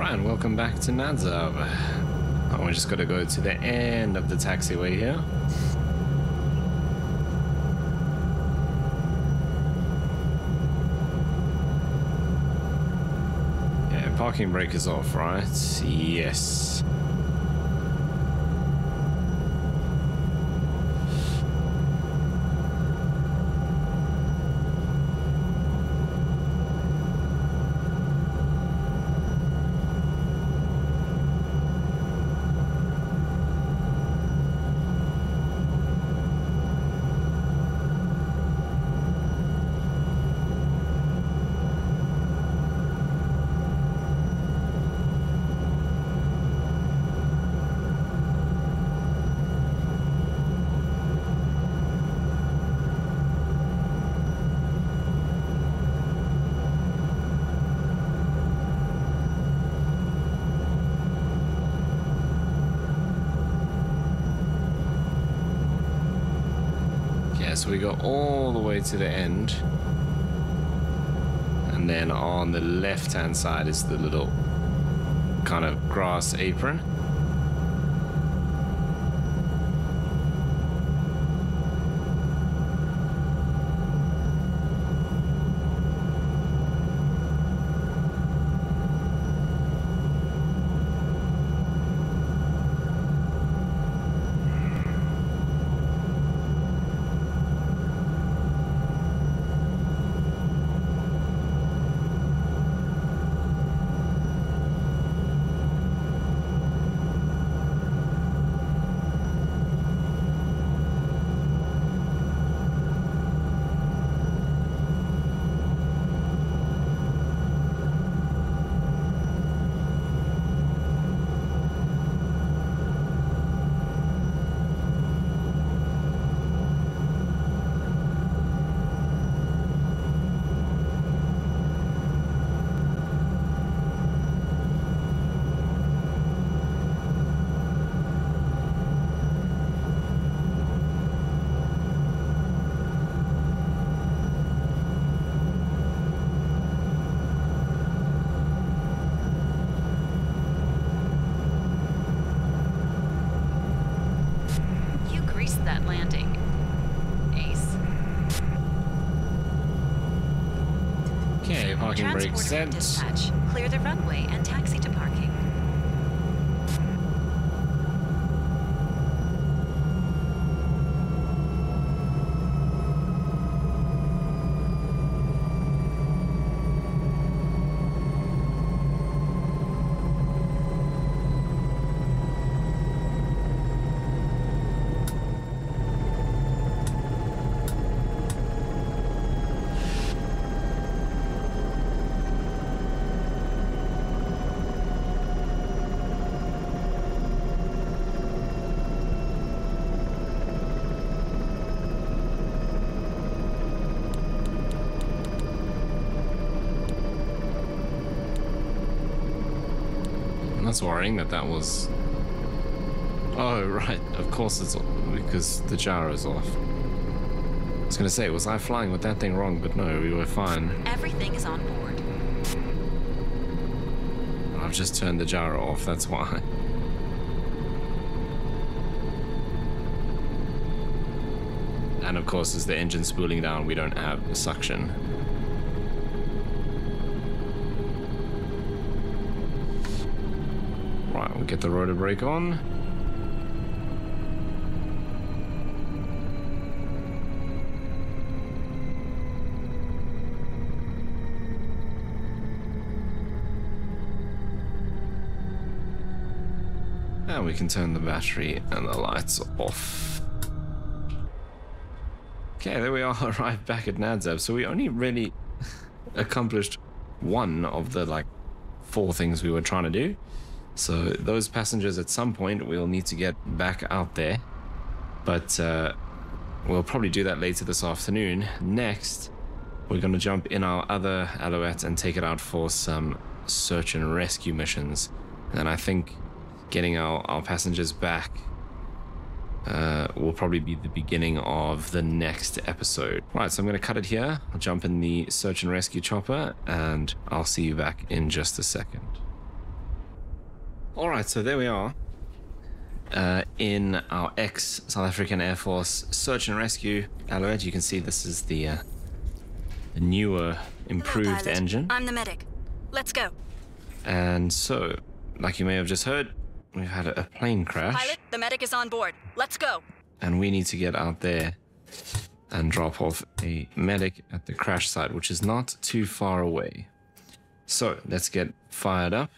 Alright, welcome back to Nadzab. Oh, we just got to go to the end of the taxiway here. Yeah, parking brake is off, right? Yes. So we go all the way to the end, and then on the left hand side is the little kind of grass apron. That landing. Ace. Okay, parking brake set. Dispatch. Clear the runway and taxi to parking. That's worrying that was... Oh, right. Of course it's because the gyro's off. I was going to say, was I flying with that thing wrong? But no, we were fine. Everything is on board. I've just turned the gyro off, that's why. And of course, as the engine's spooling down, we don't have suction. Right, we'll get the rotor brake on. And we can turn the battery and the lights off. Okay, there we are, arrived back at Nadzab. So we only really accomplished one of the 4 things we were trying to do. So those passengers at some point will need to get back out there, but we'll probably do that later this afternoon. Next, we're going to jump in our other Alouette and take it out for some search and rescue missions. And I think getting our passengers back will probably be the beginning of the next episode. Right, so I'm going to cut it here. I'll jump in the search and rescue chopper, and I'll see you back in just a second. Alright, so there we are. In our ex-South African Air Force search and rescue alert. You can see this is the newer, improved Hello, pilot. engine. I'm the medic. Let's go. And so, like you may have just heard, we've had a plane crash. Pilot, the medic is on board. Let's go. And we need to get out there and drop off a medic at the crash site, which is not too far away. So, let's get fired up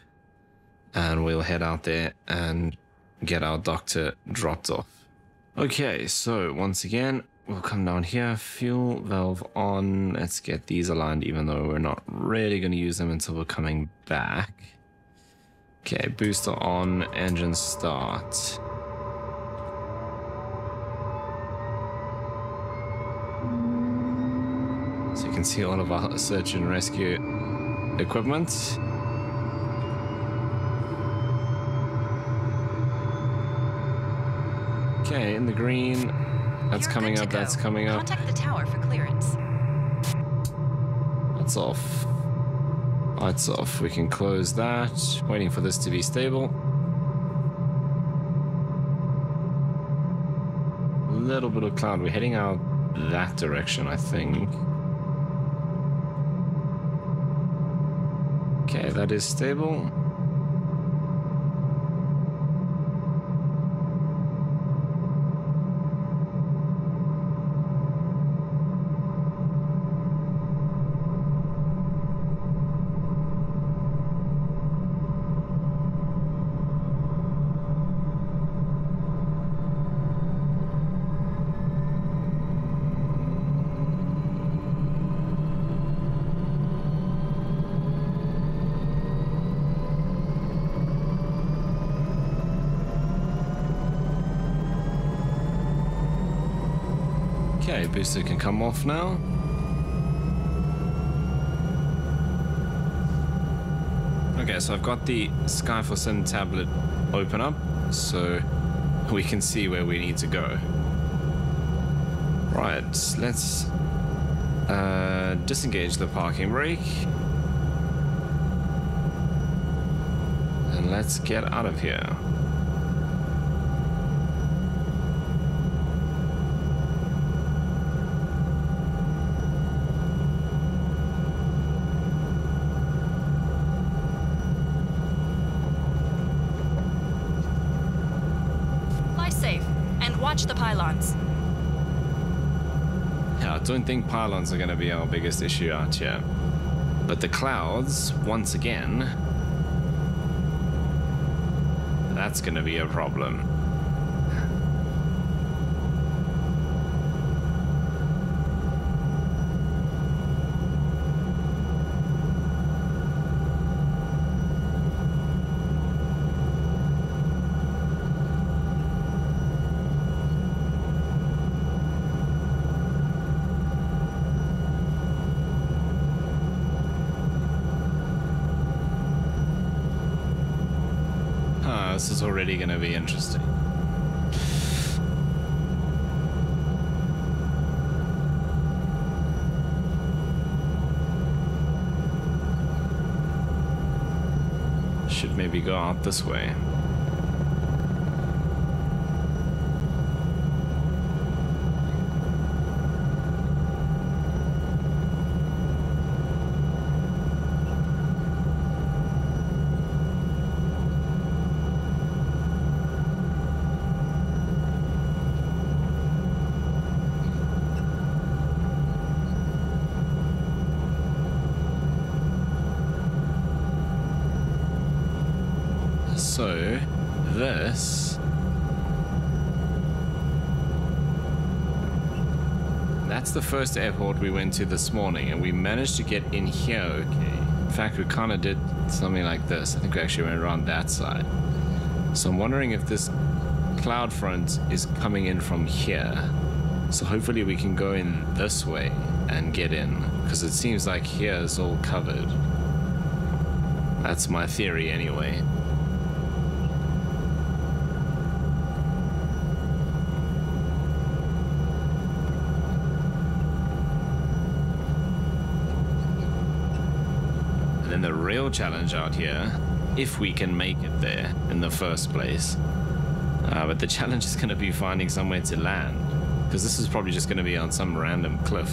and we'll head out there and get our doctor dropped off. Okay, so once again, we'll come down here, fuel valve on. Let's get these aligned, even though we're not really going to use them until we're coming back. Okay, booster on, engine start. So you can see all of our search and rescue equipment. Okay, in the green. That's coming up, that's coming up. Contact the tower for clearance. That's off. Lights off. We can close that. Waiting for this to be stable. A little bit of cloud. We're heading out that direction, I think. Okay, that is stable. Okay, booster can come off now. Okay, so I've got the Skyfall Sim tablet open up, so we can see where we need to go. Right, let's disengage the parking brake. And let's get out of here. Watch the pylons. Yeah, I don't think pylons are going to be our biggest issue out here. But the clouds, once again, that's going to be a problem. This is already going to be interesting. Should maybe go out this way. So, that's the first airport we went to this morning, and we managed to get in here okay. In fact, we kind of did something like this. I think we actually went around that side. So I'm wondering if this cloud front is coming in from here. So hopefully we can go in this way and get in, because it seems like here is all covered. That's my theory anyway. And then the real challenge out here if we can make it there in the first place. But the challenge is going to be finding somewhere to land, because this is probably just going to be on some random cliff.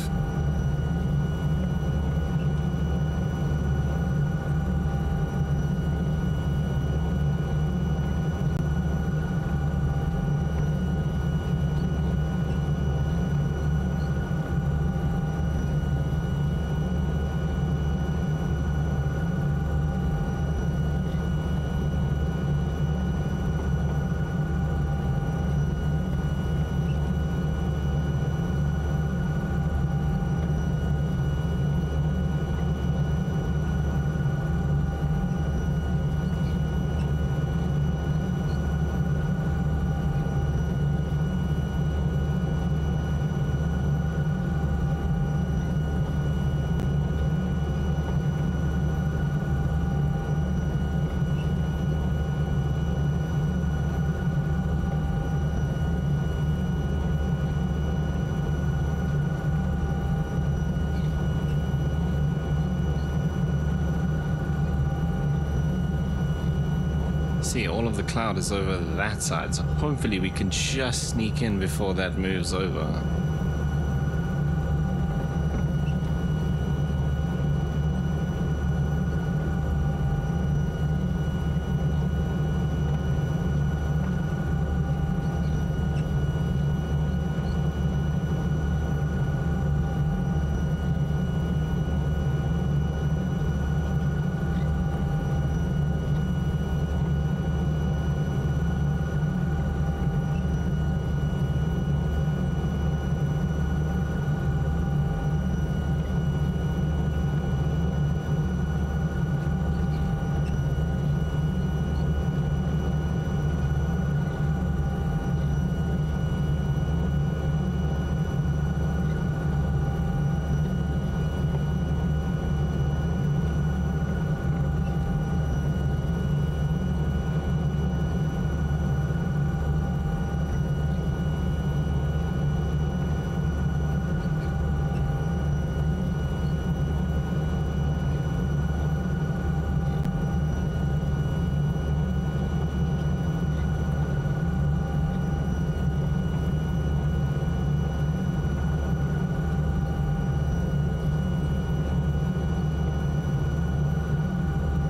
See, all of the cloud is over that side, so hopefully we can just sneak in before that moves over.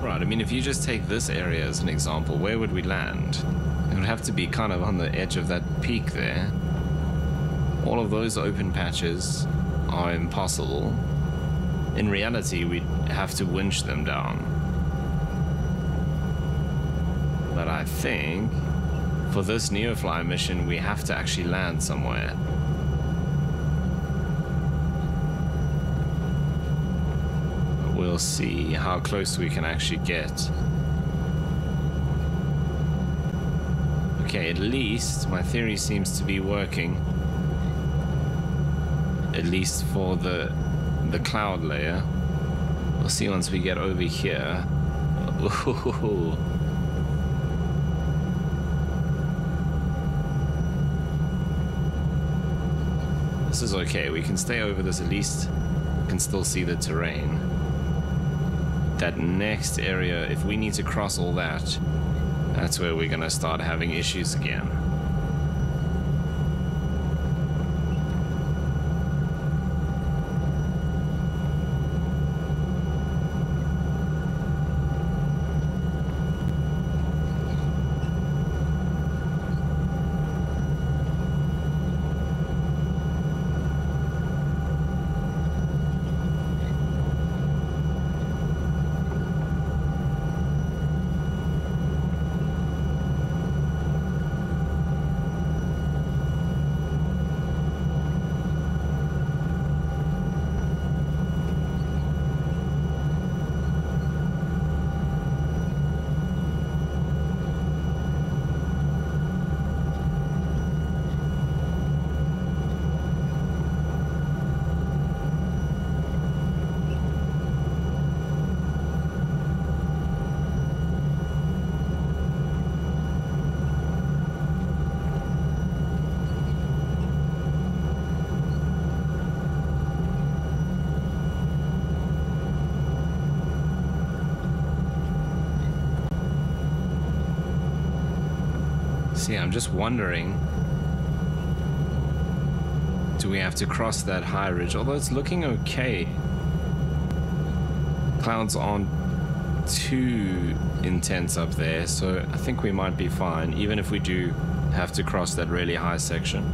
I mean, if you just take this area as an example, where would we land? It would have to be kind of on the edge of that peak there. All of those open patches are impossible. In reality, we'd have to winch them down. But I think for this Neofly mission, we have to actually land somewhere. We'll see how close we can actually get. Okay, at least my theory seems to be working. At least for the cloud layer. We'll see once we get over here. Ooh. This is okay. We can stay over this, at least we can still see the terrain. That next area, if we need to cross all that, that's where we're gonna start having issues again. See, I'm just wondering, do we have to cross that high ridge? Although it's looking okay. Clouds aren't too intense up there, so I think we might be fine, even if we do have to cross that really high section.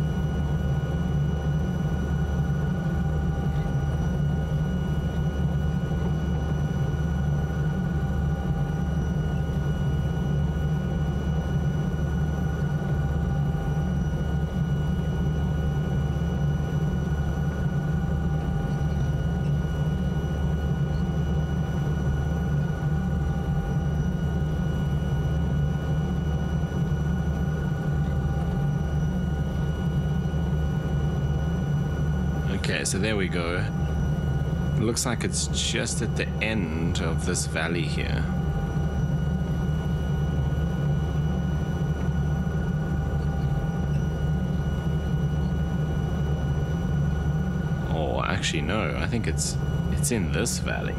Okay, so there we go. It looks like it's just at the end of this valley here. Oh, actually no, I think it's in this valley.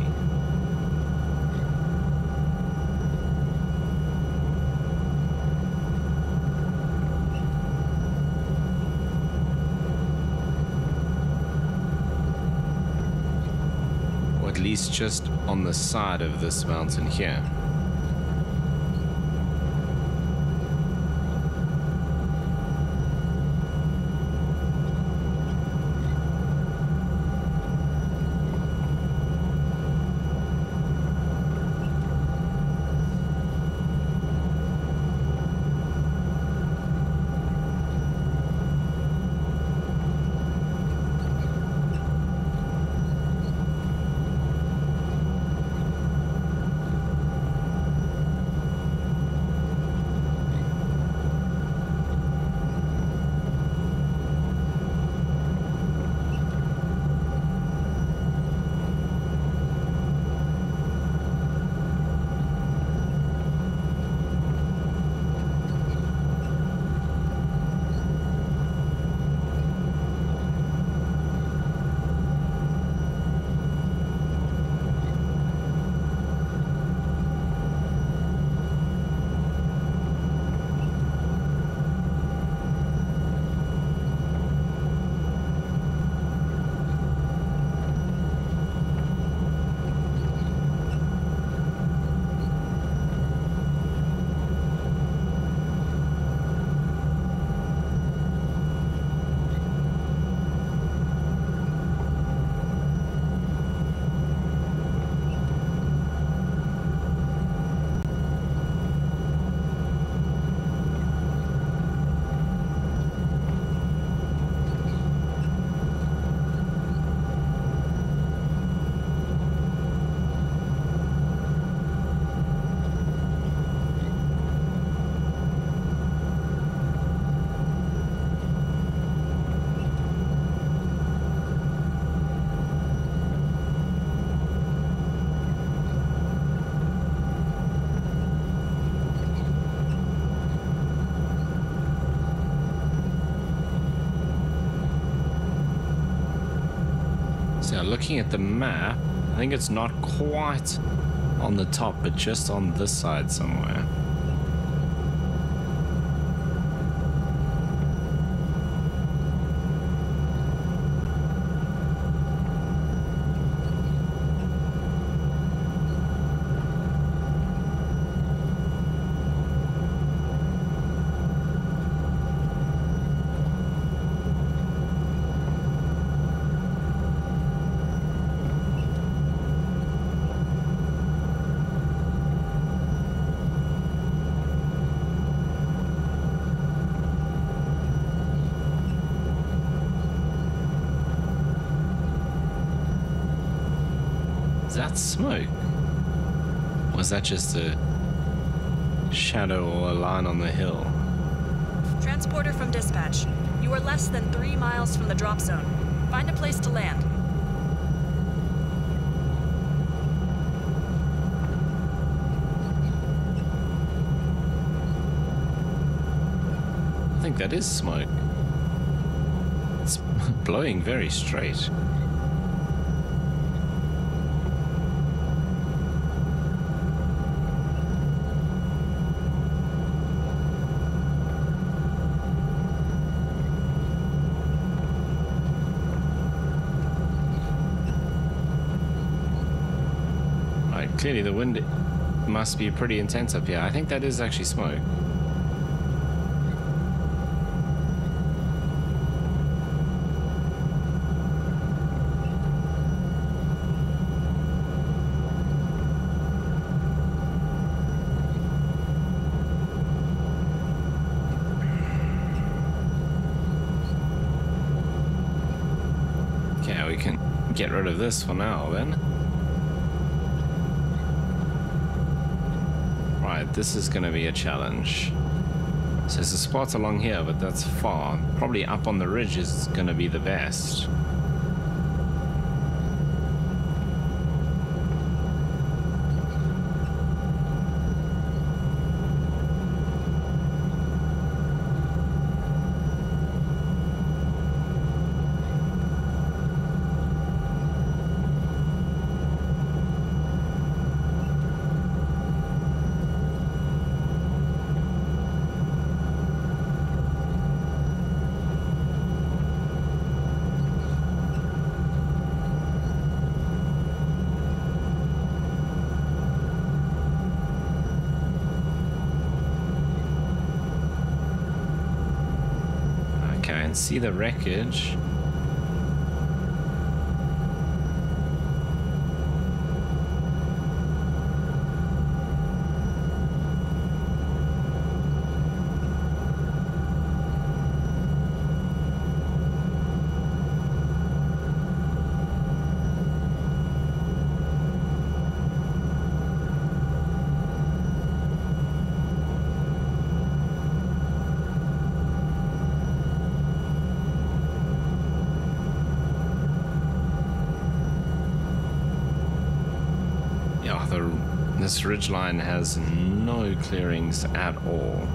At least just on the side of this mountain here. So looking at the map, I think it's not quite on the top, but just on this side somewhere. Is that smoke? Or was that just a shadow or a line on the hill? Transporter from dispatch. You are less than 3 miles from the drop zone. Find a place to land. I think that is smoke. It's blowing very straight. Clearly the wind must be pretty intense up here. I think that is actually smoke. Okay, we can get rid of this for now then. Right, this is going to be a challenge. So there's a spot along here, but that's far. Probably up on the ridge is going to be the best. And see the wreckage. This ridgeline has no clearings at all.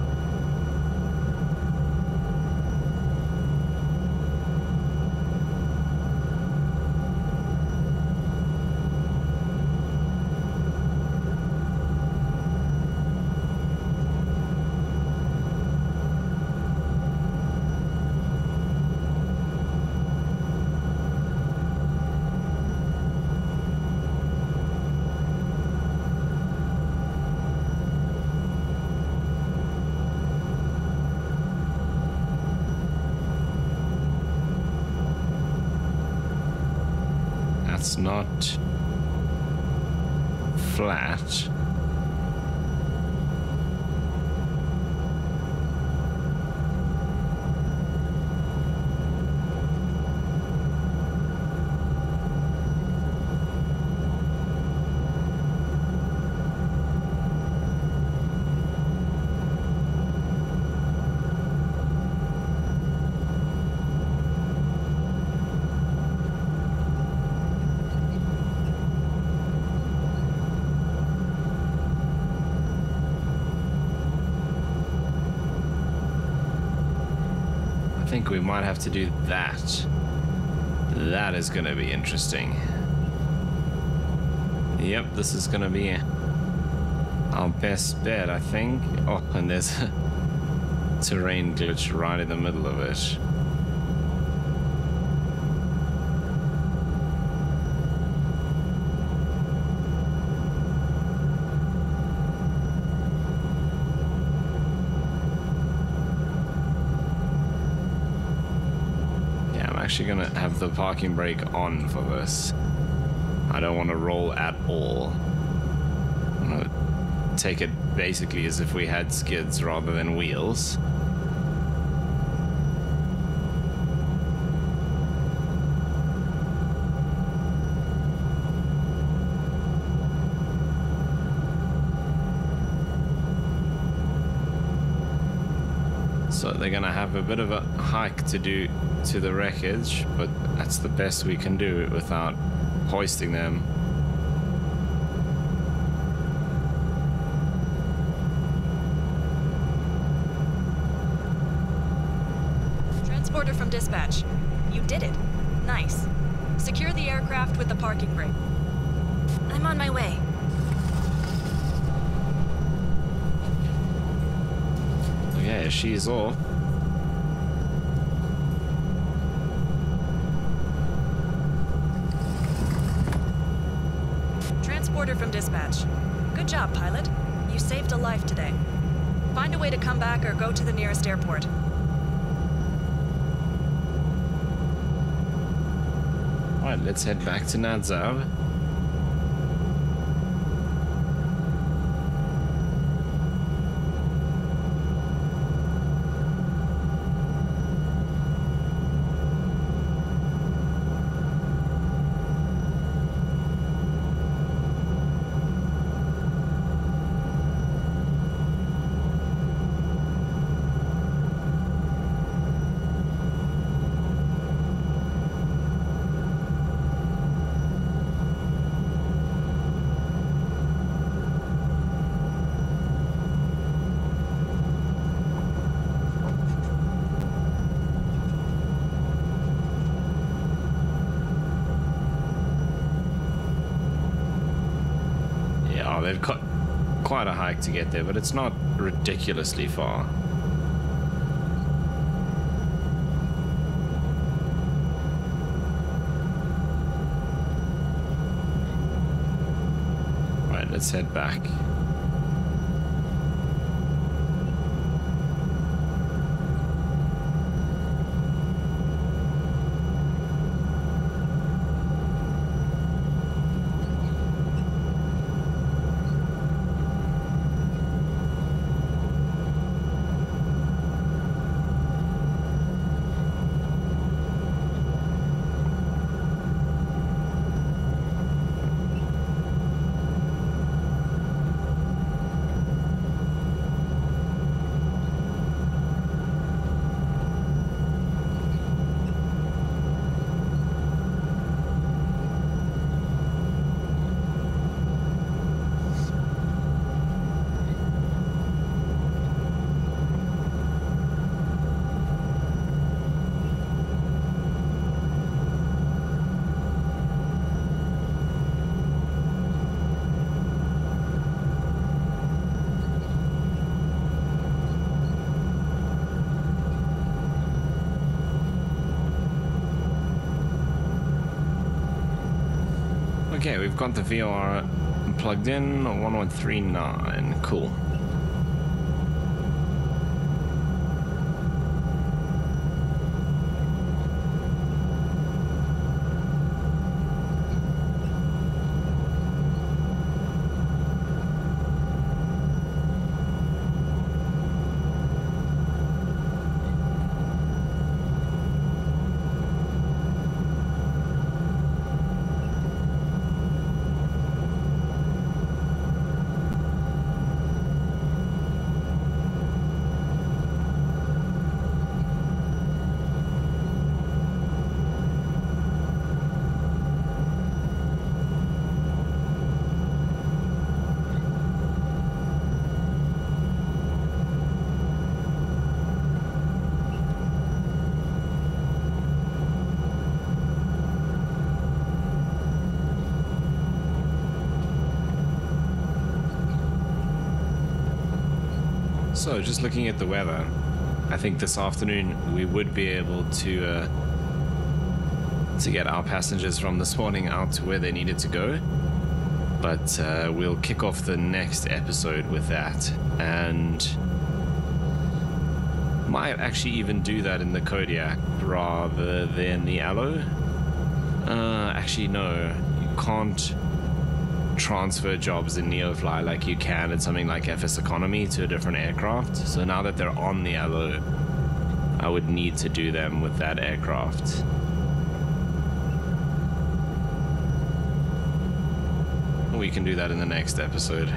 That's not flat. I think we might have to do that. That is going to be interesting. Yep, this is going to be our best bet, I think. Oh, and there's a terrain glitch right in the middle of it. Actually gonna have the parking brake on for this. I don't want to roll at all. I'm gonna take it basically as if we had skids rather than wheels. So they're gonna have a bit of a hike to do to the wreckage, but that's the best we can do without hoisting them. Transporter from dispatch. You did it. Nice. Secure the aircraft with the parking brake. I'm on my way. Okay, she's off. Transporter from dispatch. Good job, pilot. You saved a life today. Find a way to come back or go to the nearest airport. Alright, let's head back to Nadzab. They've got quite a hike to get there, but it's not ridiculously far. Right, let's head back. Okay, we've got the VOR plugged in, 1139, cool. So, just looking at the weather, I think this afternoon we would be able to get our passengers from this morning out to where they needed to go. But we'll kick off the next episode with that, and might actually even do that in the Kodiak rather than the Alo. Actually, no, you can't transfer jobs in Neofly like you can in something like FS Economy to a different aircraft. So now that they're on the Alo, I would need to do them with that aircraft. We can do that in the next episode.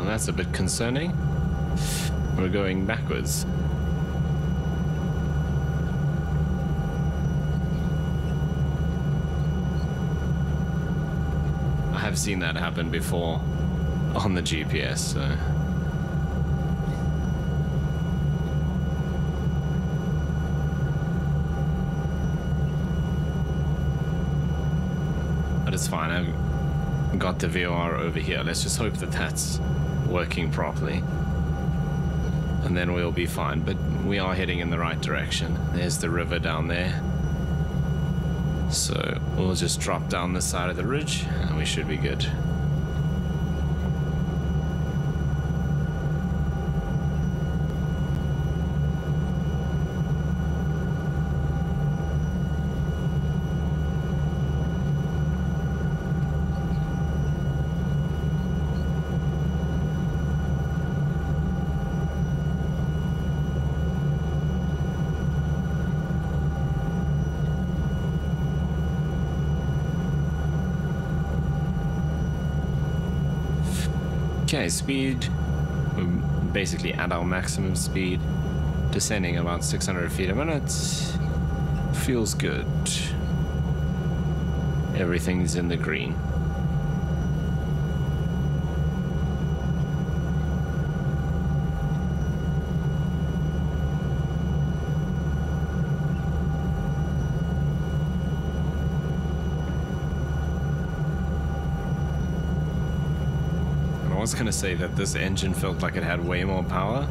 that's a bit concerning. We're going backwards. I have seen that happen before on the GPS, so... But it's fine, I've got the VOR over here. Let's just hope that that's working properly. And then we'll be fine, but we are heading in the right direction. There's the river down there. So we'll just drop down the side of the ridge and we should be good. Okay, speed, we're basically at our maximum speed, descending about 600 feet a minute. Feels good. Everything's in the green. I was gonna say that this engine felt like it had way more power,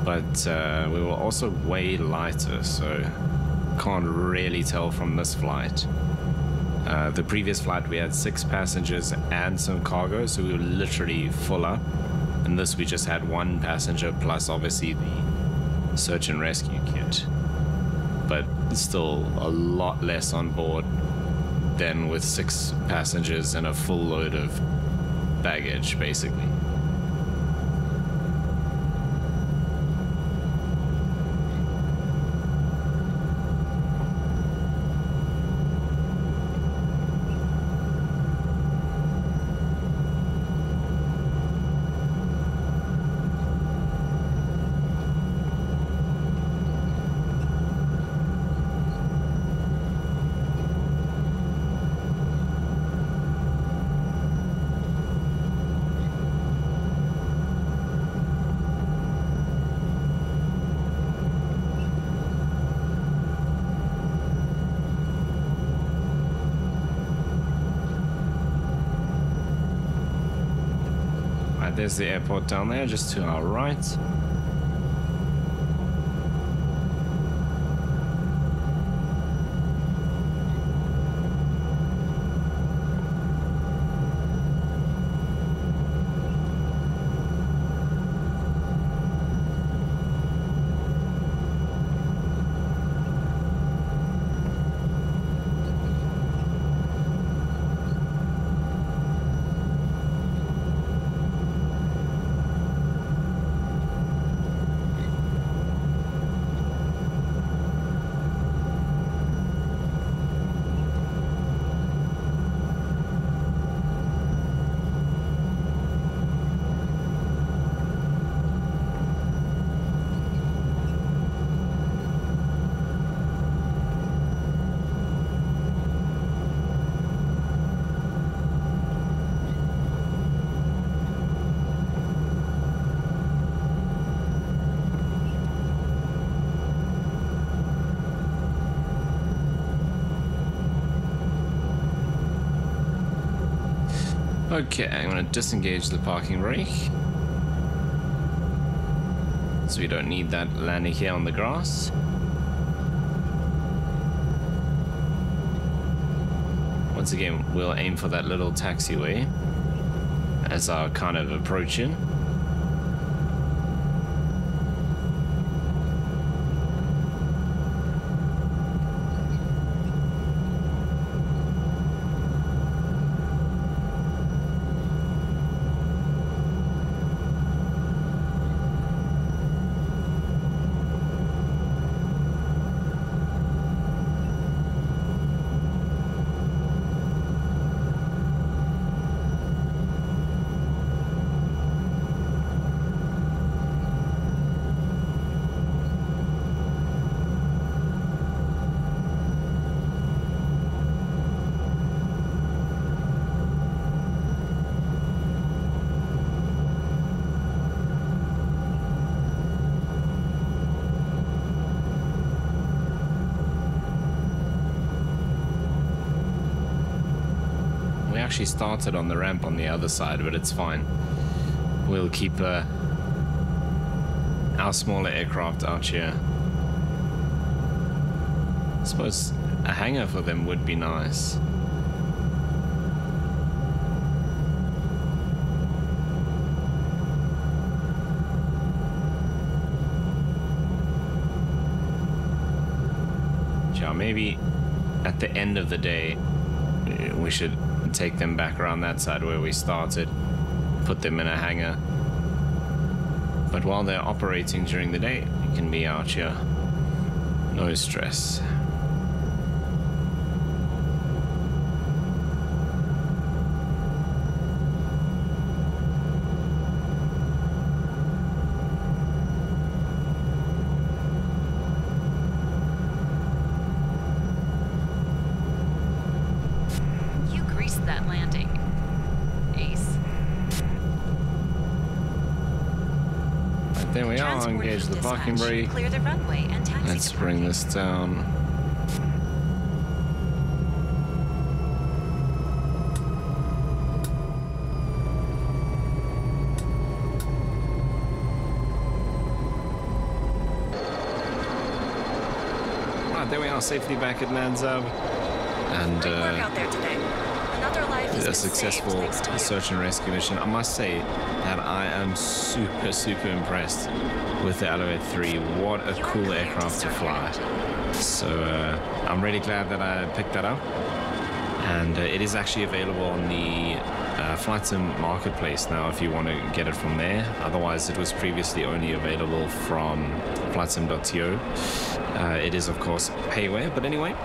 but we were also way lighter, so can't really tell from this flight. The previous flight we had 6 passengers and some cargo, so we were literally full up, and this we just had 1 passenger plus obviously the search and rescue kit, but still a lot less on board than with 6 passengers and a full load of baggage, basically. There's the airport down there, just to our right. Okay, I'm going to disengage the parking brake, so we don't need that landing here on the grass. Once again, we'll aim for that little taxiway as our kind of approach in. We actually started on the ramp on the other side, but it's fine. We'll keep our smaller aircraft out here. I suppose a hangar for them would be nice. Yeah, maybe at the end of the day, we should take them back around that side where we started, put them in a hangar. But while they're operating during the day, it can be out here. No stress. There we are, engage the parking brake. Clear the runway and taxi. Let's bring this down. Right, there we are, safely back at Nadzab. And Great work out there today. Another life has a been successful saved thanks to you. search and rescue mission. I must say that I am super impressed with the Alouette 3. What a cool aircraft to fly. So I'm really glad that I picked that up. And it is actually available on the FlightSim marketplace now if you want to get it from there. Otherwise, it was previously only available from flightsim.to. It is, of course, payware. But anyway,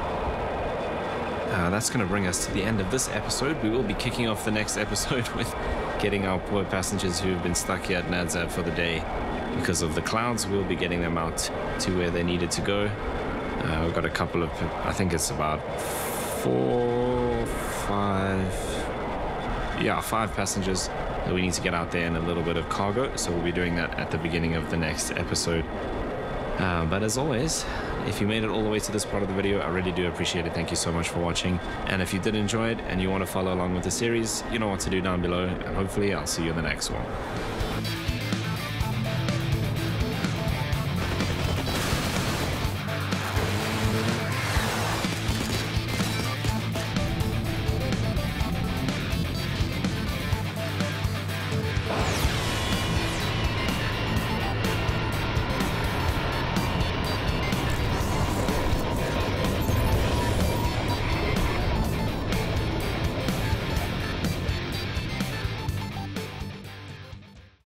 that's going to bring us to the end of this episode. We will be kicking off the next episode with getting our poor passengers who have been stuck here at Nadzab for the day because of the clouds. We'll be getting them out to where they needed to go. We've got a couple of, I think it's about 5 passengers that we need to get out there and a little bit of cargo. So we'll be doing that at the beginning of the next episode. But as always, if you made it all the way to this part of the video, I really do appreciate it. Thank you so much for watching. And if you did enjoy it and you want to follow along with the series, you know what to do down below. And hopefully I'll see you in the next one.